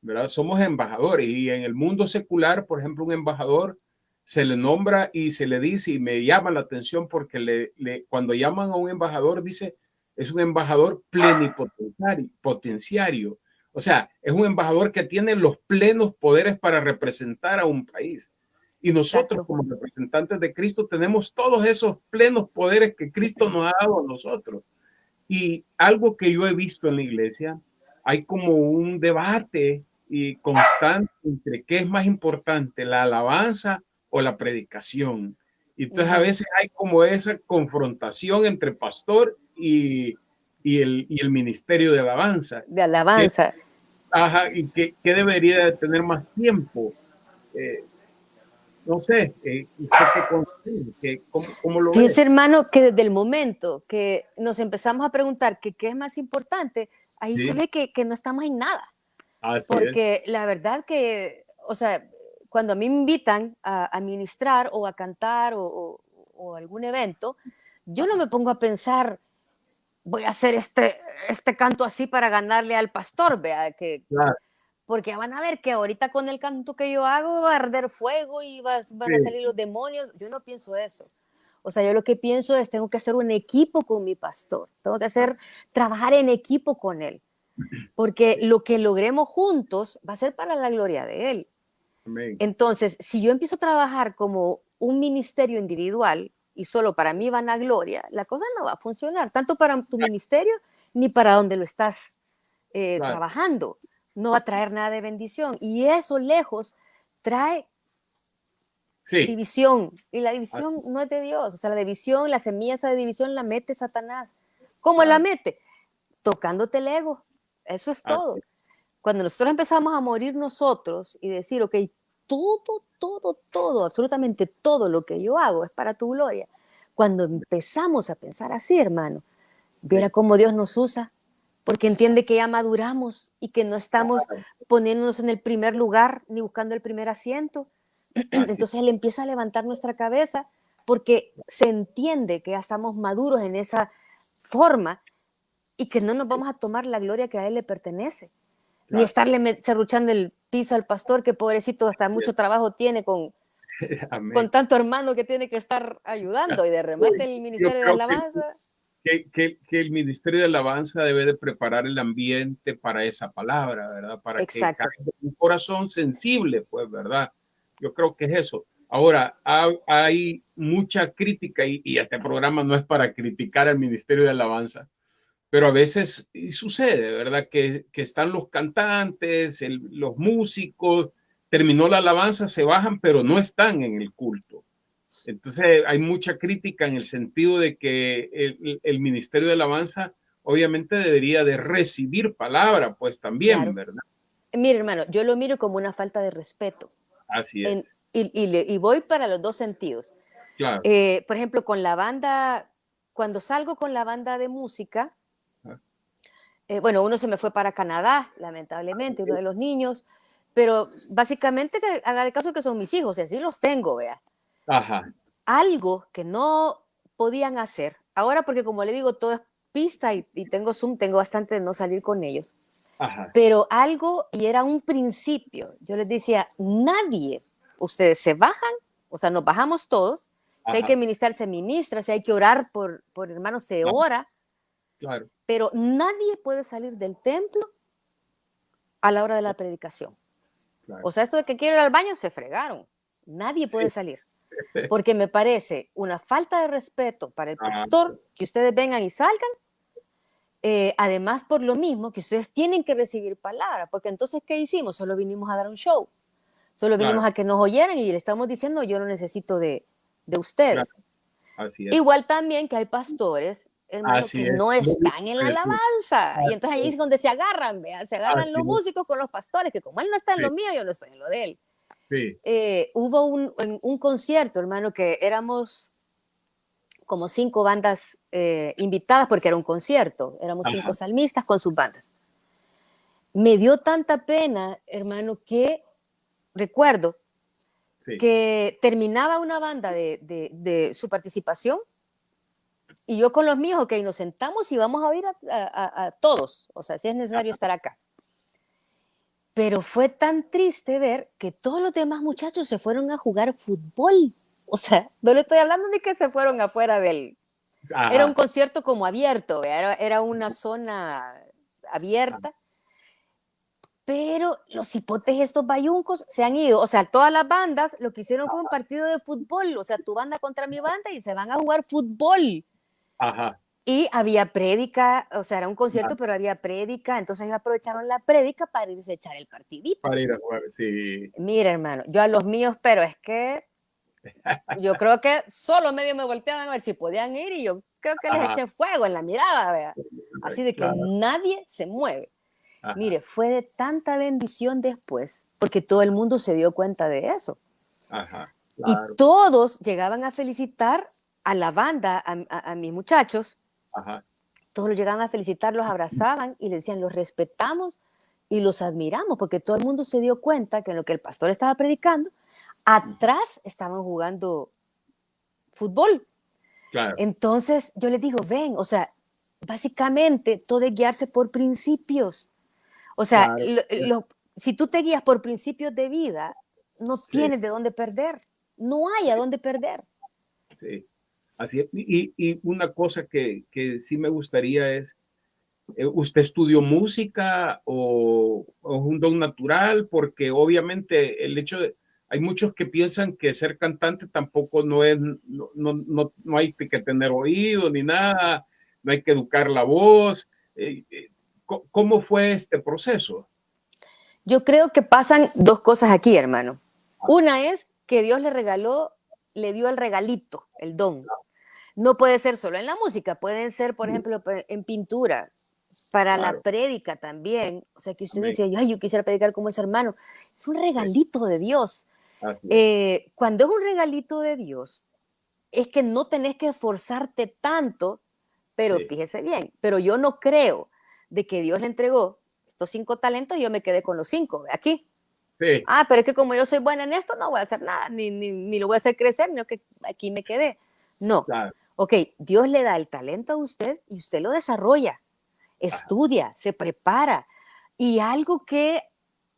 ¿verdad? Somos embajadores y en el mundo secular, por ejemplo, un embajador se le nombra y se le dice, y me llama la atención porque cuando llaman a un embajador, dice, es un embajador plenipotenciario. O sea, es un embajador que tiene los plenos poderes para representar a un país. Y nosotros Exacto. como representantes de Cristo tenemos todos esos plenos poderes que Cristo nos ha dado a nosotros. Y algo que yo he visto en la iglesia, hay como un debate y constante entre qué es más importante, la alabanza o la predicación. Y entonces a veces hay como esa confrontación entre pastor y el ministerio de alabanza. De ¿Qué, alabanza. y qué debería de tener más tiempo? Eh, no sé, ¿usted qué considera? ¿Cómo lo Fíjense, ve? hermano, que desde el momento que nos empezamos a preguntar que qué es más importante, ahí se Sí, ve que no estamos en nada. así es. Porque la verdad que, o sea, cuando a mí me invitan a ministrar o a cantar o algún evento, yo no me pongo a pensar, voy a hacer este canto así para ganarle al pastor, vea, Claro, porque van a ver que ahorita con el canto que yo hago va a arder fuego y van a sí, salir los demonios. Yo no pienso eso. O sea, yo lo que pienso es, tengo que hacer un equipo con mi pastor, tengo que trabajar en equipo con él, porque lo que logremos juntos va a ser para la gloria de él. amén. Entonces, si yo empiezo a trabajar como un ministerio individual y solo para mi vanagloria, la cosa no va a funcionar, tanto para tu ministerio ni para donde lo estás Claro, trabajando. No va a traer nada de bendición. Y eso lejos trae sí, división. Y la así, división no es de Dios. O sea, la división, la semilla esa de división la mete Satanás. ¿Cómo la claro, mete? Tocándote el ego. Eso es todo. así, Cuando nosotros empezamos a morir nosotros y decir, ok, todo, absolutamente todo lo que yo hago es para tu gloria. Cuando empezamos a pensar así, hermano, viera sí, cómo Dios nos usa, porque entiende que ya maduramos y que no estamos claro, poniéndonos en el primer lugar ni buscando el primer asiento. así, Entonces Él empieza a levantar nuestra cabeza porque se entiende que ya estamos maduros en esa forma y que no nos vamos a tomar la gloria que a Él le pertenece, ni claro, estarle cerruchando el piso al pastor, que pobrecito hasta mucho trabajo tiene con amén. tanto hermano que tiene que estar ayudando y de remate el Yo ministerio de creo alabanza. que el Ministerio de Alabanza debe de preparar el ambiente para esa palabra, ¿verdad? Para que Exacto. caiga en un corazón sensible, pues, ¿verdad? Yo creo que es eso. Ahora, hay mucha crítica y este programa no es para criticar al Ministerio de Alabanza, pero a veces sucede, ¿verdad? Que están los cantantes, los músicos, terminó la alabanza, se bajan, pero no están en el culto. Entonces hay mucha crítica en el sentido de que el Ministerio de Alabanza obviamente debería de recibir palabra, pues también, Claro. ¿verdad? Mire, hermano, yo lo miro como una falta de respeto. Así es, Y voy para los dos sentidos. claro. Por ejemplo, con la banda, cuando salgo con la banda de música, bueno, uno se me fue para Canadá, lamentablemente, uno de los niños, pero básicamente que haga de caso que son mis hijos, y así los tengo, vea. Ajá, Algo que no podían hacer, ahora porque como le digo, todo es pista y tengo Zoom, tengo bastante de no salir con ellos, ajá, pero algo, y era un principio, yo les decía, nadie, ustedes se bajan, o sea, nos bajamos todos, si hay ajá, que ministrar, se ministra, si hay que orar por hermanos, se ajá, ora, claro, pero nadie puede salir del templo a la hora de la predicación. claro. O sea, esto de que quiero ir al baño, se fregaron. Nadie puede Sí. salir. Porque me parece una falta de respeto para el Ah, pastor que ustedes vengan y salgan. Además, por lo mismo, que ustedes tienen que recibir palabra. Porque entonces, ¿qué hicimos? Solo vinimos a dar un show. Solo vinimos claro, a que nos oyeran y le estamos diciendo, yo no necesito de ustedes. claro. Así es. Igual también que hay pastores, hermano, Así que es. no Lo mismo están en la que decir. alabanza. Y entonces ahí Así es donde se agarran, ¿vea? Se agarran así los es. músicos con los pastores, que como él no está en Sí, lo mío, yo no estoy en lo de él. sí. Hubo un concierto, hermano, que éramos como 5 bandas invitadas porque era un concierto. Éramos 5 Ajá, salmistas con sus bandas. Me dio tanta pena, hermano, que recuerdo sí. que terminaba una banda de su participación y yo con los míos, ok, nos sentamos y vamos a oír a todos, o sea, si es necesario estar acá. Pero fue tan triste ver que todos los demás muchachos se fueron a jugar fútbol. O sea, no le estoy hablando ni que se fueron afuera del... Era un Ajá, concierto como abierto, ¿vea? Era una zona ajá, abierta, pero los hipotes estos bayuncos se han ido. O sea, todas las bandas lo que hicieron fue un partido de fútbol. O sea, tu banda contra mi banda y se van a jugar fútbol. ajá. Y había prédica, o sea, era un concierto, Claro, pero había prédica, entonces ellos aprovecharon la prédica para irse a echar el partidito. para ir a jugar, sí. Mira, hermano, yo a los míos, pero es que yo creo que solo medio me volteaban a ver si podían ir y yo creo que les Ajá, eché fuego en la mirada, vea. Así de que claro, nadie se mueve. ajá, Mire, fue de tanta bendición después, porque todo el mundo se dio cuenta de eso. ajá, Y claro, todos llegaban a felicitar a la banda, a mis muchachos, ajá, todos los llegaban a felicitar, los abrazaban y les decían, los respetamos y los admiramos, porque todo el mundo se dio cuenta que en lo que el pastor estaba predicando, atrás estaban jugando fútbol. claro, Entonces yo les digo, ven, o sea, básicamente todo es guiarse por principios. O sea, claro, si tú te guías por principios de vida, no sí, tienes de dónde perder. No hay a dónde perder. sí. Así es. Y una cosa que sí me gustaría es, ¿usted estudió música o es un don natural? Porque obviamente el hecho de, hay muchos que piensan que ser cantante tampoco no es, no hay que tener oído ni nada, no hay que educar la voz. ¿Cómo fue este proceso? Yo creo que pasan dos cosas aquí, hermano. Una es que Dios le dio el regalito, el don. No puede ser solo en la música, pueden ser, por ejemplo, en pintura, para la Claro, prédica también. O sea, que usted amén. dice, ay, yo quisiera predicar como ese hermano. Es un Sí, regalito de Dios. así es. Cuando es un regalito de Dios, es que no tenés que esforzarte tanto, pero Sí, fíjese bien, pero yo no creo de que Dios le entregó estos 5 talentos y yo me quedé con los 5, aquí. sí, Ah, pero es que como yo soy buena en esto, no voy a hacer nada, ni lo voy a hacer crecer, ni que aquí me quedé. No. claro. Ok, Dios le da el talento a usted y usted lo desarrolla, Ajá, estudia, se prepara. Y algo que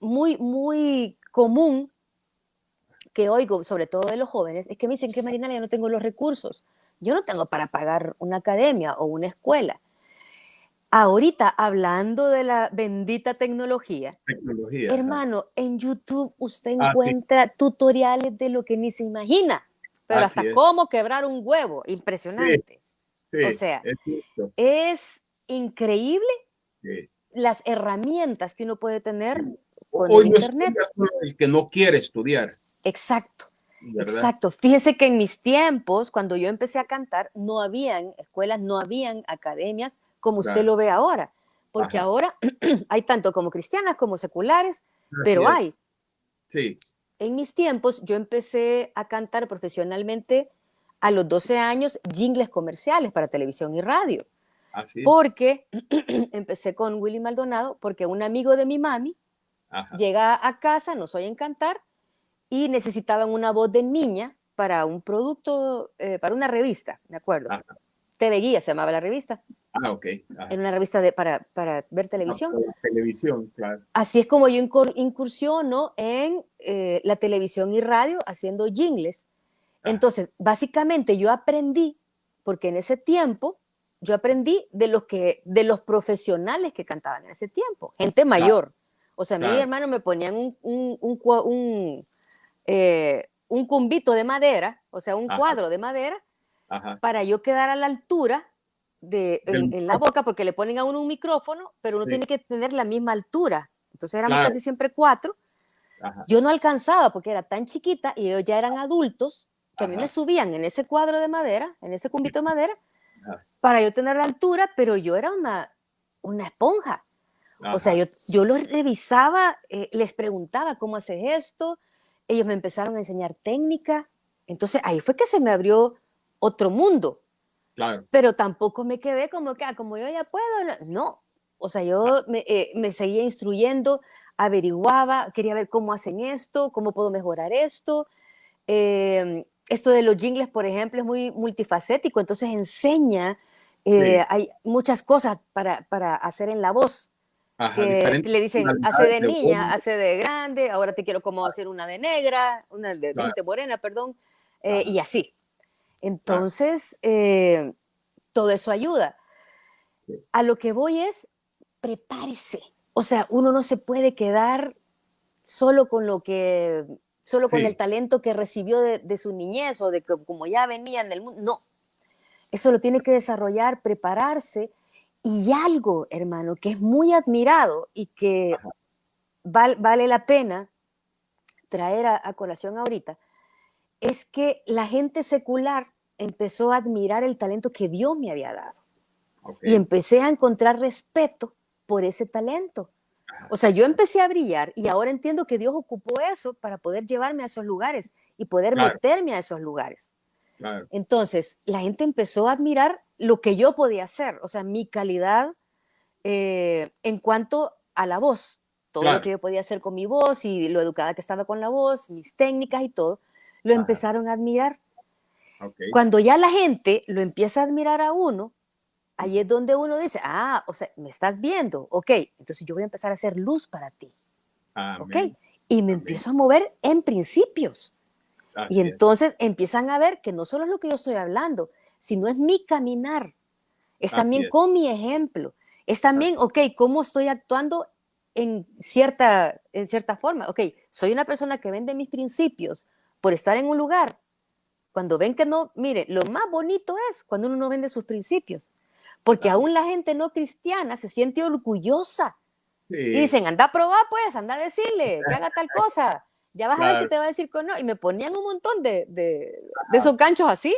muy común que oigo, sobre todo de los jóvenes, es que me dicen que Marina, yo no tengo los recursos. Yo no tengo para pagar una academia o una escuela. Ahorita, hablando de la bendita tecnología, tecnología. Ajá. hermano, en YouTube usted Así, encuentra tutoriales de lo que ni se imagina, pero hasta así es. cómo quebrar un huevo, Sí, impresionante. O sí, sea, es justo. es increíble Sí. las herramientas que uno puede tener con el Hoy no Internet. estudia solo el que no quiere estudiar, Exacto, ¿verdad? exacto. Fíjese que en mis tiempos, cuando yo empecé a cantar, no habían escuelas, no habían academias como usted Claro. lo ve ahora, porque Ajá. ahora hay tanto como cristianas como seculares, Así pero es. hay. Sí. En mis tiempos, yo empecé a cantar profesionalmente a los 12 años jingles comerciales para televisión y radio, Así. porque empecé con Willy Maldonado, porque un amigo de mi mami Ajá. llega a casa, nos oyen cantar, y necesitaban una voz de niña para un producto, para una revista, me acuerdo. Ajá. TV Guía se llamaba la revista. Ah, ok. Ajá. Era una revista para ver televisión. Por la televisión, claro. Así es como yo incursiono en la televisión y radio haciendo jingles. Ajá. Entonces, básicamente yo aprendí, porque en ese tiempo yo aprendí de los profesionales que cantaban en ese tiempo, gente mayor. O sea, a mí mi hermano me ponían un cumbito de madera, o sea, un cuadro de madera, para yo quedar a la altura en la boca, porque le ponen a uno un micrófono, pero uno tiene que tener la misma altura. Entonces éramos casi siempre 4. Yo no alcanzaba porque era tan chiquita y ellos ya eran adultos, que a mí me subían en ese cuadro de madera, en ese cumbito de madera, para yo tener la altura, pero yo era una esponja. O sea, yo los revisaba, les preguntaba cómo haces esto, ellos me empezaron a enseñar técnica, entonces ahí fue que se me abrió otro mundo. Claro. Pero tampoco me quedé como que, como yo ya puedo, no. O sea, yo me seguía instruyendo, averiguaba, quería ver cómo hacen esto, cómo puedo mejorar esto. Esto de los jingles, por ejemplo, es muy multifacético, entonces enseña, hay muchas cosas para hacer en la voz. Que le dicen, hace de niña, hace de grande, ahora te quiero como hacer una de negra, una de gente morena, perdón, y así. Entonces, todo eso ayuda. A lo que voy es, prepárese. O sea, uno no se puede quedar solo con con el talento que recibió de su niñez o de que como ya venía en el mundo. No, eso lo tiene que desarrollar, prepararse. Y algo, hermano, que es muy admirado y que vale la pena traer a colación ahorita, es que la gente secular empezó a admirar el talento que Dios me había dado. Y empecé a encontrar respeto por ese talento. O sea, yo empecé a brillar y ahora entiendo que Dios ocupó eso para poder llevarme a esos lugares y poder meterme a esos lugares. Entonces, la gente empezó a admirar lo que yo podía hacer, o sea, mi calidad en cuanto a la voz, todo lo que yo podía hacer con mi voz y lo educada que estaba con la voz, mis técnicas y todo, lo empezaron a admirar. Cuando ya la gente lo empieza a admirar a uno, ahí es donde uno dice, o sea, me estás viendo, ok, entonces yo voy a empezar a hacer luz para ti, ok, y me empiezo a mover en principios. Y entonces empiezan a ver que no solo es lo que yo estoy hablando, sino es mi caminar, es también con mi ejemplo, es también, ok, cómo estoy actuando en cierta forma. Ok, soy una persona que vende mis principios por estar en un lugar. Cuando ven que no, mire, lo más bonito es cuando uno no vende sus principios, porque aún la gente no cristiana se siente orgullosa. Y dicen, anda a probar pues, anda a decirle que haga tal cosa. Ya vas a ver que te va a decir que no. Y me ponían un montón de esos ganchos así.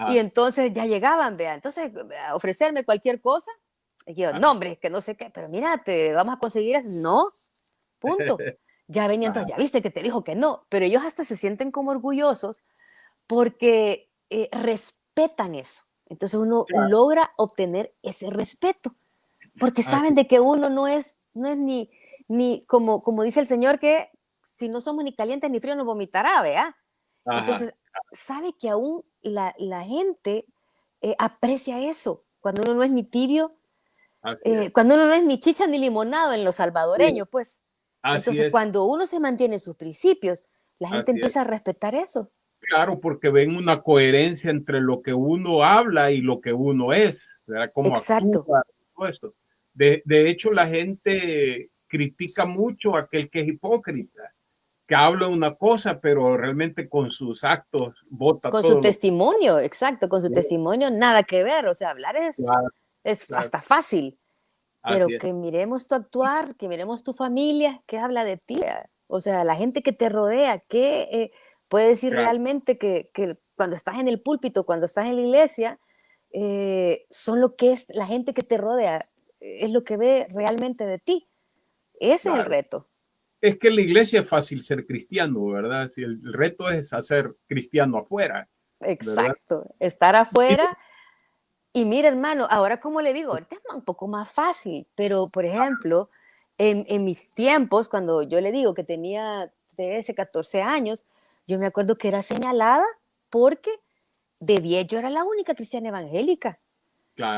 Y entonces ya llegaban, vea. Entonces, a ofrecerme cualquier cosa. Y yo, no, hombre, que no sé qué, pero mira, te vamos a conseguir eso. No, punto. Ya venían, entonces, ya viste que te dijo que no. Pero ellos hasta se sienten como orgullosos porque respetan eso. Entonces uno logra obtener ese respeto. Porque saben de que uno no es ni como dice el Señor, que si no somos ni calientes ni fríos nos vomitará, ¿vea? Entonces, sabe que aún la gente aprecia eso, cuando uno no es ni tibio, cuando uno no es ni chicha ni limonado en lo salvadoreño, pues. Entonces, cuando uno se mantiene en sus principios, la gente empieza a respetar eso. Claro, porque ven una coherencia entre lo que uno habla y lo que uno es, ¿verdad? Cómo actúa, todo esto. De hecho, la gente critica mucho a aquel que es hipócrita, que habla una cosa, pero realmente con sus actos bota todo. Con su testimonio, exacto, con su testimonio nada que ver, o sea, hablar es hasta fácil, pero que miremos tu actuar, que miremos tu familia, que habla de ti, o sea, la gente que te rodea, que puede decir realmente que cuando estás en el púlpito, cuando estás en la iglesia, son lo que es la gente que te rodea, es lo que ve realmente de ti. Ese es el reto. Es que en la iglesia es fácil ser cristiano, ¿verdad? Si el reto es hacer cristiano afuera. Exacto, ¿verdad? Estar afuera. Y mira, hermano, ahora como le digo, ahorita es un poco más fácil, pero por ejemplo, en mis tiempos, cuando yo le digo que tenía 13, 14 años, yo me acuerdo que era señalada porque de 10 yo era la única cristiana evangélica.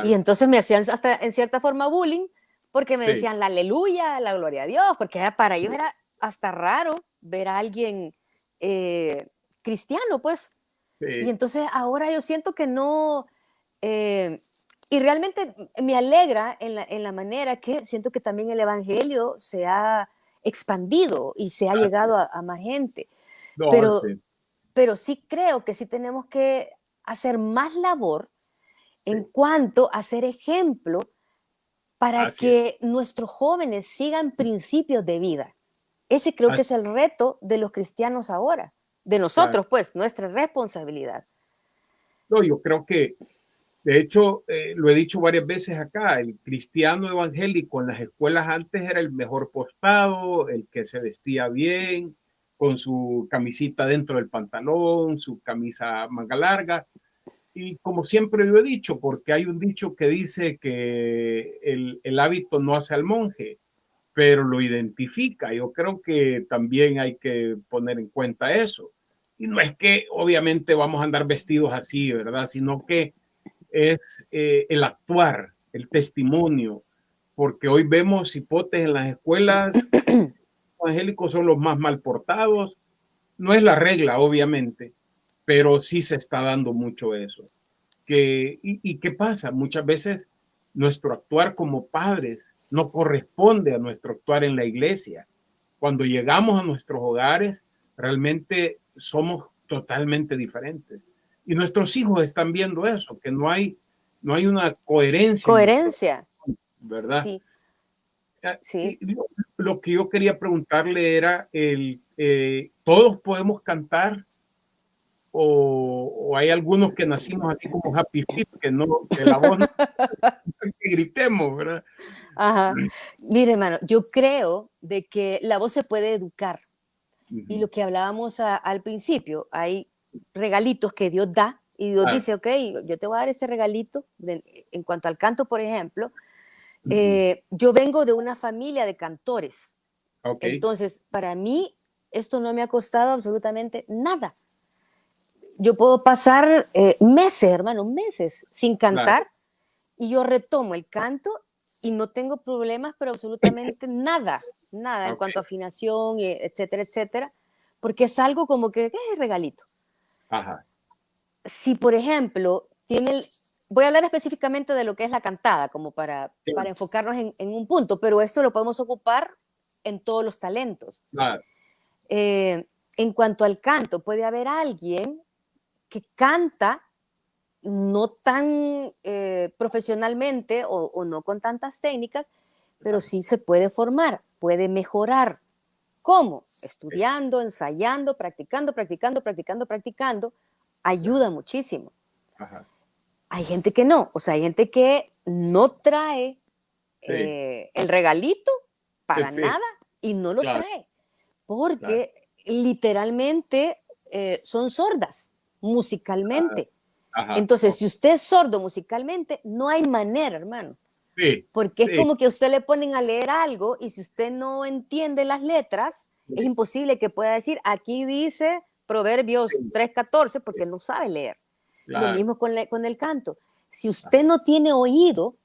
Y entonces me hacían hasta en cierta forma bullying porque me decían la aleluya, la gloria a Dios, porque para ellos era hasta raro ver a alguien cristiano, pues. Y entonces ahora yo siento que no, Y realmente me alegra en la manera que siento que también el evangelio se ha expandido y se ha Así es. llegado a más gente. No, Pero, sí, pero sí creo que sí tenemos que hacer más labor en sí, cuanto a ser ejemplo para así es, que nuestros jóvenes sigan principios de vida. Ese creo que así, es el reto de los cristianos ahora, de claro. nosotros, pues, nuestra responsabilidad. No, yo creo que, de hecho, lo he dicho varias veces acá, el cristiano evangélico en las escuelas antes era el mejor postado, el que se vestía bien, con su camisita dentro del pantalón, su camisa manga larga. Y como siempre yo he dicho, porque hay un dicho que dice que el hábito no hace al monje, pero lo identifica. Yo creo que también hay que poner en cuenta eso. Y no es que obviamente vamos a andar vestidos así, ¿verdad? Sino que es el actuar, el testimonio, porque hoy vemos hipotes en las escuelas, evangélicos son los más mal portados, no es la regla, obviamente, pero sí se está dando mucho eso. ¿Y qué pasa? Muchas veces nuestro actuar como padres no corresponde a nuestro actuar en la iglesia. Cuando llegamos a nuestros hogares, realmente somos totalmente diferentes. Y nuestros hijos están viendo eso, que no hay una coherencia en nuestro, Coherencia, ¿verdad? sí, sí. Y lo que yo quería preguntarle era, ¿todos podemos cantar o hay algunos que nacimos así como Happy Feet, que no, que la voz no que gritemos, ¿verdad? Ajá. Mire, hermano, yo creo de que la voz se puede educar. Y Ujú. lo que hablábamos al principio, hay regalitos que Dios da y Dios Claro. dice, ok, yo te voy a dar este regalito. En cuanto al canto, por ejemplo, Ujú. yo vengo de una familia de cantores. Ok, Entonces, para mí, esto no me ha costado absolutamente nada. Yo puedo pasar meses, hermano, meses sin claro. cantar y yo retomo el canto y no tengo problemas, pero absolutamente nada, nada en Ok, cuanto a afinación, etcétera, etcétera, porque es algo como que es regalito. ajá. Si, por ejemplo, voy a hablar específicamente de lo que es la cantada, como para Claro, enfocarnos en un punto, pero esto lo podemos ocupar en todos los talentos. claro. Eh, en cuanto al canto, puede haber alguien que canta no tan profesionalmente o no con tantas técnicas, pero sí se puede formar, puede mejorar. ¿Cómo? Estudiando, ensayando, practicando, practicando, practicando, practicando, Claro. ayuda muchísimo. Ajá. Hay gente que no, o sea, hay gente que no trae Sí, el regalito para sí, nada y no lo claro, trae, claro. porque literalmente son sordas musicalmente. Ajá. Entonces, Ok. si usted es sordo musicalmente, no hay manera, hermano, Sí, porque es sí, como que a usted le ponen a leer algo y si usted no entiende las letras, es sí, imposible que pueda decir, aquí dice Proverbios sí, 3:14, sí, porque no sabe leer. Lo claro. mismo con el canto. Si Ajá. usted no tiene oído,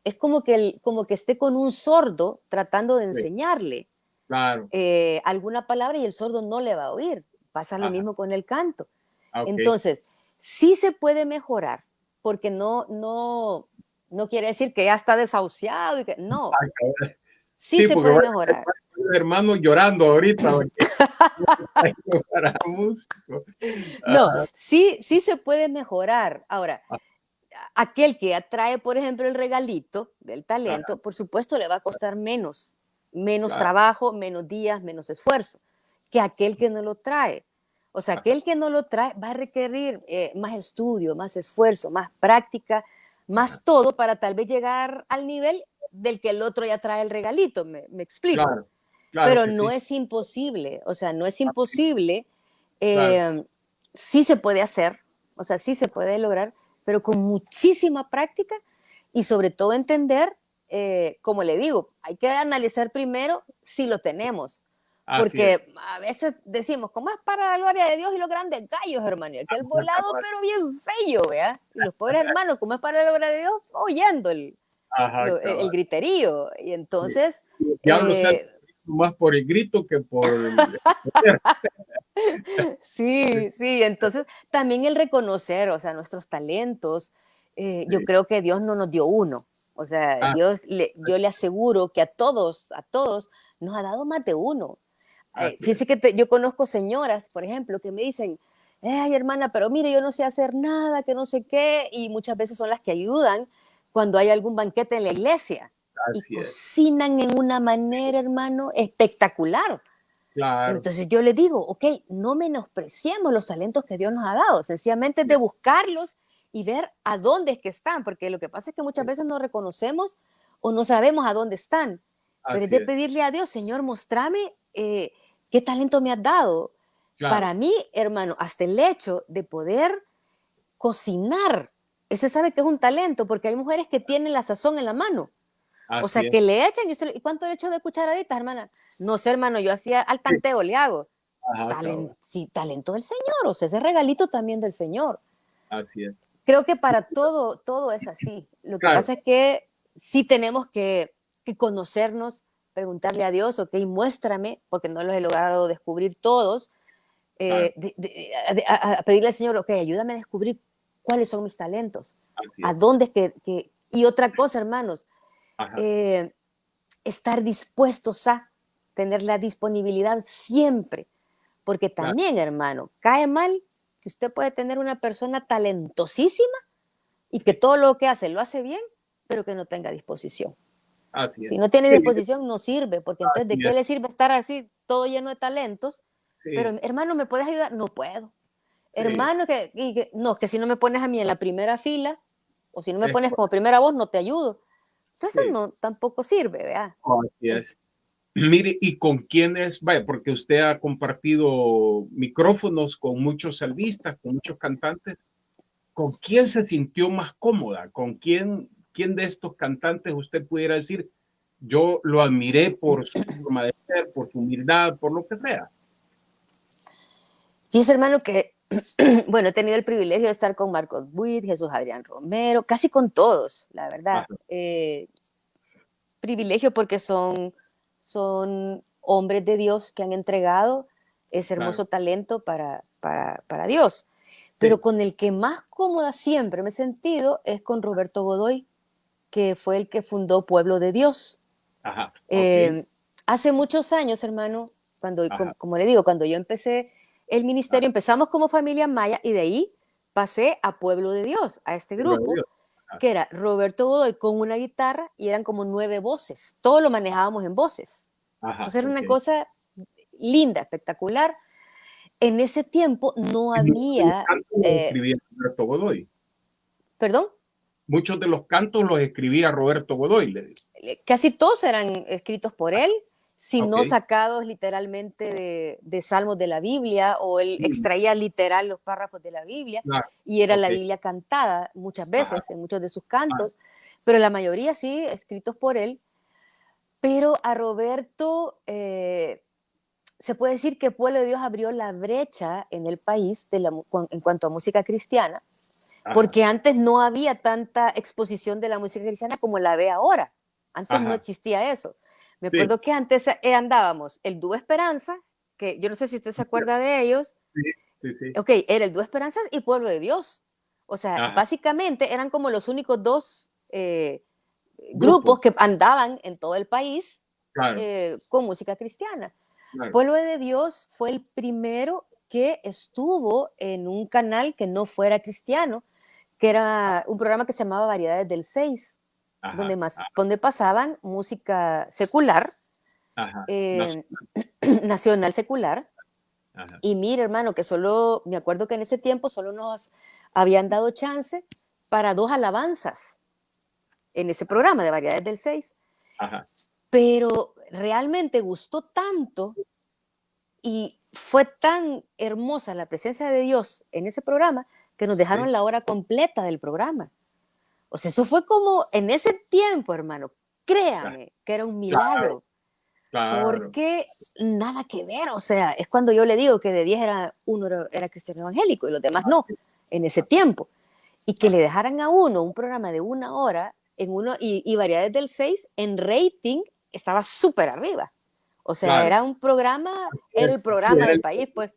es como que esté con un sordo tratando de Sí, enseñarle claro. alguna palabra y el sordo no le va a oír. Pasa lo Ajá. mismo con el canto. Ah, ok. Entonces, sí se puede mejorar, porque no quiere decir que ya está desahuciado y que no, Ah, cabrón. sí Sí, se porque puede voy mejorar. a ver hermanos llorando ahorita, porque para músico. No, Ajá. sí se puede mejorar. Ahora, aquel que atrae, por ejemplo, el regalito del Ajá. talento, por supuesto le va a costar menos Claro. trabajo, menos días, menos esfuerzo, que aquel que no lo trae. O sea, Ajá. aquel que no lo trae va a requerir más estudio, más esfuerzo, más práctica, Ajá. más todo para tal vez llegar al nivel del que el otro ya trae el regalito, me explico. Claro. Claro Pero que no sí. es imposible, o sea, no es Ok, imposible, claro. eh, sí se puede hacer, o sea, sí se puede lograr, pero con muchísima práctica y sobre todo entender, como le digo, hay que analizar primero si lo tenemos, Así es. porque a veces decimos, ¿cómo es para la gloria de Dios y los grandes gallos, hermano? Y aquel volado, pero bien feo, ¿vea? Y los pobres hermanos, ¿cómo es para la gloria de Dios? Oyendo Ajá, el cabal. griterío. Y Sí. entonces, El diablo sale eh, más por el grito que por el poder. sí, sí, entonces también el reconocer, o sea, nuestros talentos, Yo creo que Dios no nos dio uno. O sea, Ah, yo le aseguro que a todos nos ha dado más de uno. así es. Fíjese que yo conozco señoras, por ejemplo, que me dicen, ay, hermana, pero mire, yo no sé hacer nada, que no sé qué, y muchas veces son las que ayudan cuando hay algún banquete en la iglesia. Y Así es. cocinan en una manera, hermano, espectacular. Claro. Entonces yo le digo, ok, no menospreciemos los talentos que Dios nos ha dado, sencillamente es de buscarlos y ver a dónde es que están, porque lo que pasa es que muchas veces no reconocemos o no sabemos a dónde están, pero es Así de es. pedirle a Dios, Señor, mostrame qué talento me has dado. Claro. Para mí, hermano, hasta el hecho de poder cocinar, ese sabe que es un talento, porque hay mujeres que tienen la sazón en la mano. O sea, Así es. que le echan, ¿y cuánto le echo de cucharaditas, hermana? No sé, hermano, yo hacía al Sí. tanteo, le hago. Ajá, cabal. Sí, talento del Señor, o sea, ese regalito también del Señor. Así es. Creo que para todo es así. Lo que Claro. pasa es que sí tenemos que conocernos, preguntarle a Dios, ok, muéstrame, porque no los he logrado descubrir todos, Claro. a pedirle al Señor, ok, ayúdame a descubrir cuáles son mis talentos, Así a es. dónde es que... Y otra cosa, hermanos, Ajá. estar dispuestos a tener la disponibilidad siempre, porque Claro. también, hermano, cae mal que usted puede tener una persona talentosísima y que todo lo que hace lo hace bien, pero que no tenga disposición. Así es. Si no tiene Sí, disposición, no sirve, porque entonces, ¿de así qué es. le sirve estar así, todo lleno de talentos? Sí, Pero, hermano, ¿me puedes ayudar? No puedo. sí. Hermano, no, que si no me pones a mí en la primera fila, o si no me Es pones como correcto. primera voz, no te ayudo. Entonces, Sí. no, tampoco sirve, ¿verdad? Así es. Mire, ¿y con quiénes? Vaya, porque usted ha compartido micrófonos con muchos salmistas, con muchos cantantes. ¿Con quién se sintió más cómoda? ¿Con quién de estos cantantes usted pudiera decir, yo lo admiré por su forma de ser, por su humildad, por lo que sea? Fíjese, hermano, que, bueno, he tenido el privilegio de estar con Marcos Witt, Jesús Adrián Romero, casi con todos, la verdad. Ajá, Privilegio porque son hombres de Dios que han entregado ese claro. hermoso talento para Dios. Pero Sí. con el que más cómoda siempre me he sentido es con Roberto Godoy, que fue el que fundó Pueblo de Dios. Ajá. Ok. Hace muchos años, hermano, Ajá. como le digo, cuando yo empecé el ministerio, empezamos como familia maya y de ahí pasé a Pueblo de Dios, a este Gloria a grupo, Dios. Ajá. que era Roberto Godoy con una guitarra y eran como 9 voces. Todo lo manejábamos en voces. Ajá. Entonces era una Ok. cosa linda, espectacular. En ese tiempo no Y muchos de los había, cantos los escribía Roberto Godoy. perdón, Muchos de los cantos los escribía Roberto Godoy, le digo. casi todos eran escritos por él, si Ok. no sacados literalmente de salmos de la Biblia, o él extraía literal los párrafos de la Biblia, Claro. y era la Ok. Biblia cantada muchas Ajá. veces, en muchos de sus cantos, pero la mayoría sí, escritos por él. Pero a Roberto, se puede decir que Pueblo de Dios abrió la brecha en el país en cuanto a música cristiana, Ajá. porque antes no había tanta exposición de la música cristiana como la ve ahora. Antes no Ajá. existía eso. Me Sí. acuerdo que antes andábamos el Dúo Esperanza, que yo no sé si usted se acuerda de ellos. Sí, sí, sí. Ok, era el Dúo Esperanza y Pueblo de Dios. O sea, Ajá. básicamente eran como los únicos dos Grupos. grupos que andaban en todo el país Claro, con música cristiana. claro. Pueblo de Dios fue el primero que estuvo en un canal que no fuera cristiano, que era un programa que se llamaba Variedades del 6, Ajá. donde pasaban música secular, Ajá. nacional secular. Ajá. Y mire, hermano, que solo, me acuerdo que en ese tiempo solo nos habían dado chance para 2 alabanzas en ese programa de Variedades del 6. Ajá. Pero realmente gustó tanto y fue tan hermosa la presencia de Dios en ese programa que nos dejaron Sí. la hora completa del programa. O sea, eso fue como en ese tiempo, hermano, créame que era un milagro, Claro. porque nada que ver, o sea, es cuando yo le digo que de 10 uno era cristiano evangélico y los demás no, en ese tiempo. Y que le dejaran a uno un programa de 1 hora y Variedades del 6 en rating estaba súper arriba. O sea, Claro. era un programa, era el Sí, programa era del país, pues.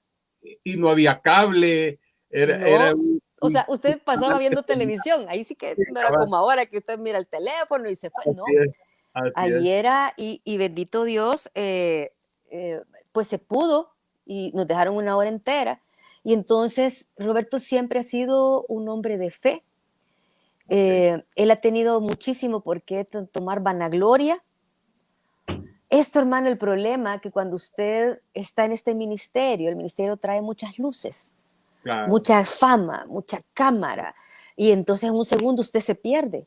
y no había cable, era No, o Y sea, usted pasaba canal que viendo tenía, televisión, ahí sí que sí, no era cabal, como ahora que usted mira el teléfono y se fue, no, así es, así es. ahí era, y bendito Dios, eh, pues se pudo y nos dejaron una hora entera. Y entonces Roberto siempre ha sido un hombre de fe. Ok, Él ha tenido muchísimo por qué tomar vanagloria. Esto, hermano, el problema que cuando usted está en este ministerio, el ministerio trae muchas luces, claro, mucha fama, mucha cámara, y entonces en un segundo usted se pierde.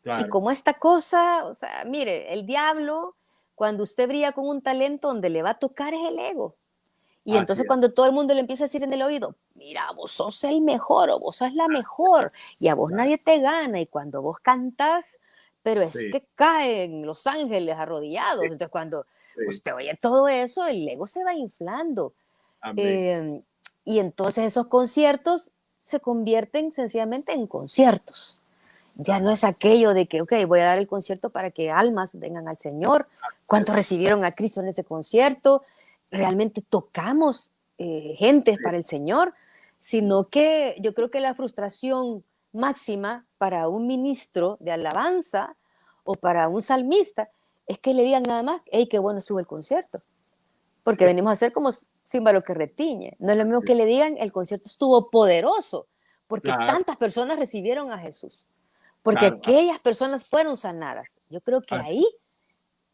Y claro, como esta cosa, o sea, mire, el diablo, cuando usted brilla con un talento, donde le va a tocar es el ego. Y así entonces es, cuando todo el mundo le empieza a decir en el oído, mira, vos sos el mejor o vos sos la mejor y a vos claro, nadie te gana y cuando vos cantas, pero es sí, que caen los ángeles arrodillados. sí, Entonces cuando sí, usted oye todo eso, el ego se va inflando. amén. Eh, y entonces esos conciertos se convierten sencillamente en conciertos. Ya no Ajá, es aquello de que, ok, voy a dar el concierto para que almas vengan al Señor. ¿Cuántos recibieron a Cristo en este concierto? ¿Realmente tocamos gentes sí, para el Señor? Sino que yo creo que la frustración máxima para un ministro de alabanza o para un salmista es que le digan nada más, hey, qué bueno estuvo el concierto. Porque sí, venimos a ser como címbalo que retiñe. No es lo mismo sí, que le digan, el concierto estuvo poderoso, porque claro, tantas personas recibieron a Jesús, porque claro, aquellas personas fueron sanadas. Yo creo que así, ahí,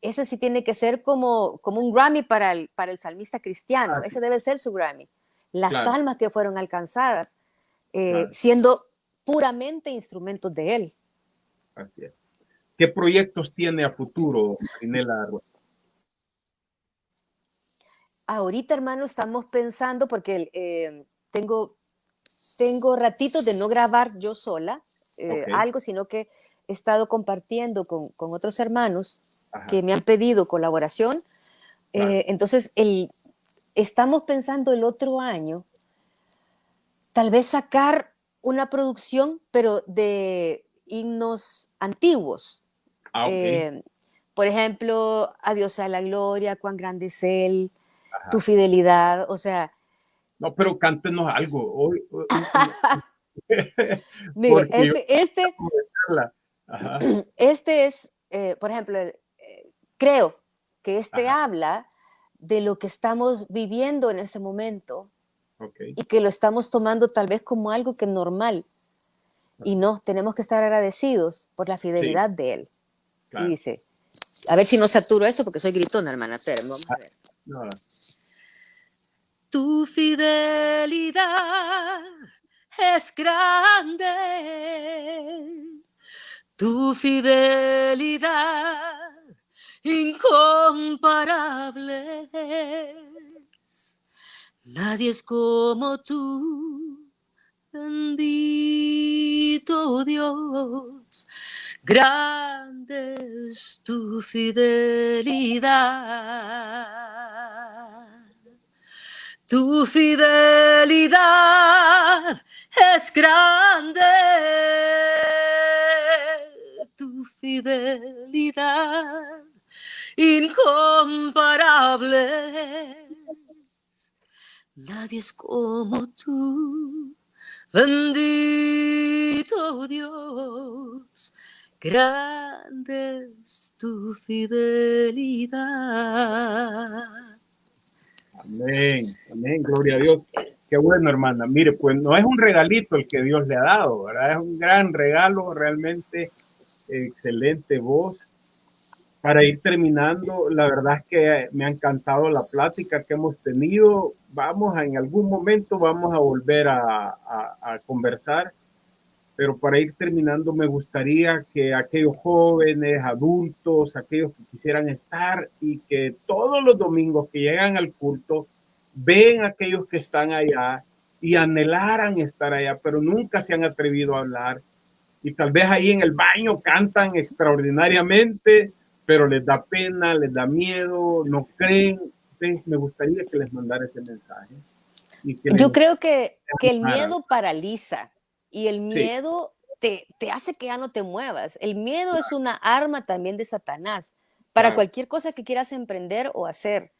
ese sí tiene que ser como un Grammy para el salmista cristiano. así, Ese debe ser su Grammy. Las claro, almas que fueron alcanzadas, claro, siendo puramente instrumentos de Él. así es. ¿Qué proyectos tiene a futuro, Marinela? Ahorita, hermano, estamos pensando, porque tengo ratitos de no grabar yo sola Ok, algo, sino que he estado compartiendo con otros hermanos que ajá, me han pedido colaboración. claro, Entonces, estamos pensando el otro año, tal vez sacar una producción, pero de himnos antiguos. ok, Eh, por ejemplo, Adiós a la gloria, cuán grande es Él, tu ajá. fidelidad, o sea, No, pero cántenos algo, mire, porque yo este quiero verla. Ajá, Este es, por ejemplo, creo que este ajá, habla de lo que estamos viviendo en ese momento ok, y que lo estamos tomando tal vez como algo que es normal. Y no, tenemos que estar agradecidos por la sí, fidelidad de Él. Y claro. dice, a ver si no saturo eso porque soy gritona, hermana. Esperen, vamos a Ah, ver. no, Tu fidelidad es grande, tu fidelidad incomparable. Nadie es como tú, bendito Dios. Grande es tu fidelidad. Tu fidelidad es grande, tu fidelidad incomparable. Nadie es como tú, bendito Dios, grande es tu fidelidad. amén, amén, gloria a Dios. Qué bueno, hermana. Mire, pues no es un regalito el que Dios le ha dado, ¿verdad? Es un gran regalo, realmente excelente voz. Para ir terminando, la verdad es que me ha encantado la plática que hemos tenido. En algún momento vamos a volver a conversar, pero para ir terminando me gustaría que aquellos jóvenes, adultos, aquellos que quisieran estar y que todos los domingos que llegan al culto, ven a aquellos que están allá y anhelaran estar allá, pero nunca se han atrevido a hablar y tal vez ahí en el baño cantan extraordinariamente, pero les da pena, les da miedo, no creen. Entonces, me gustaría que les mandara ese mensaje y que les Yo creo que el animara. miedo paraliza y el Sí, miedo te hace que ya no te muevas. El miedo es una arma también de Satanás para claro. cualquier cosa que quieras emprender o hacer.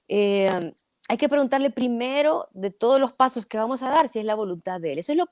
Hay que preguntarle primero de todos los pasos que vamos a dar si es la voluntad de Él. Eso es lo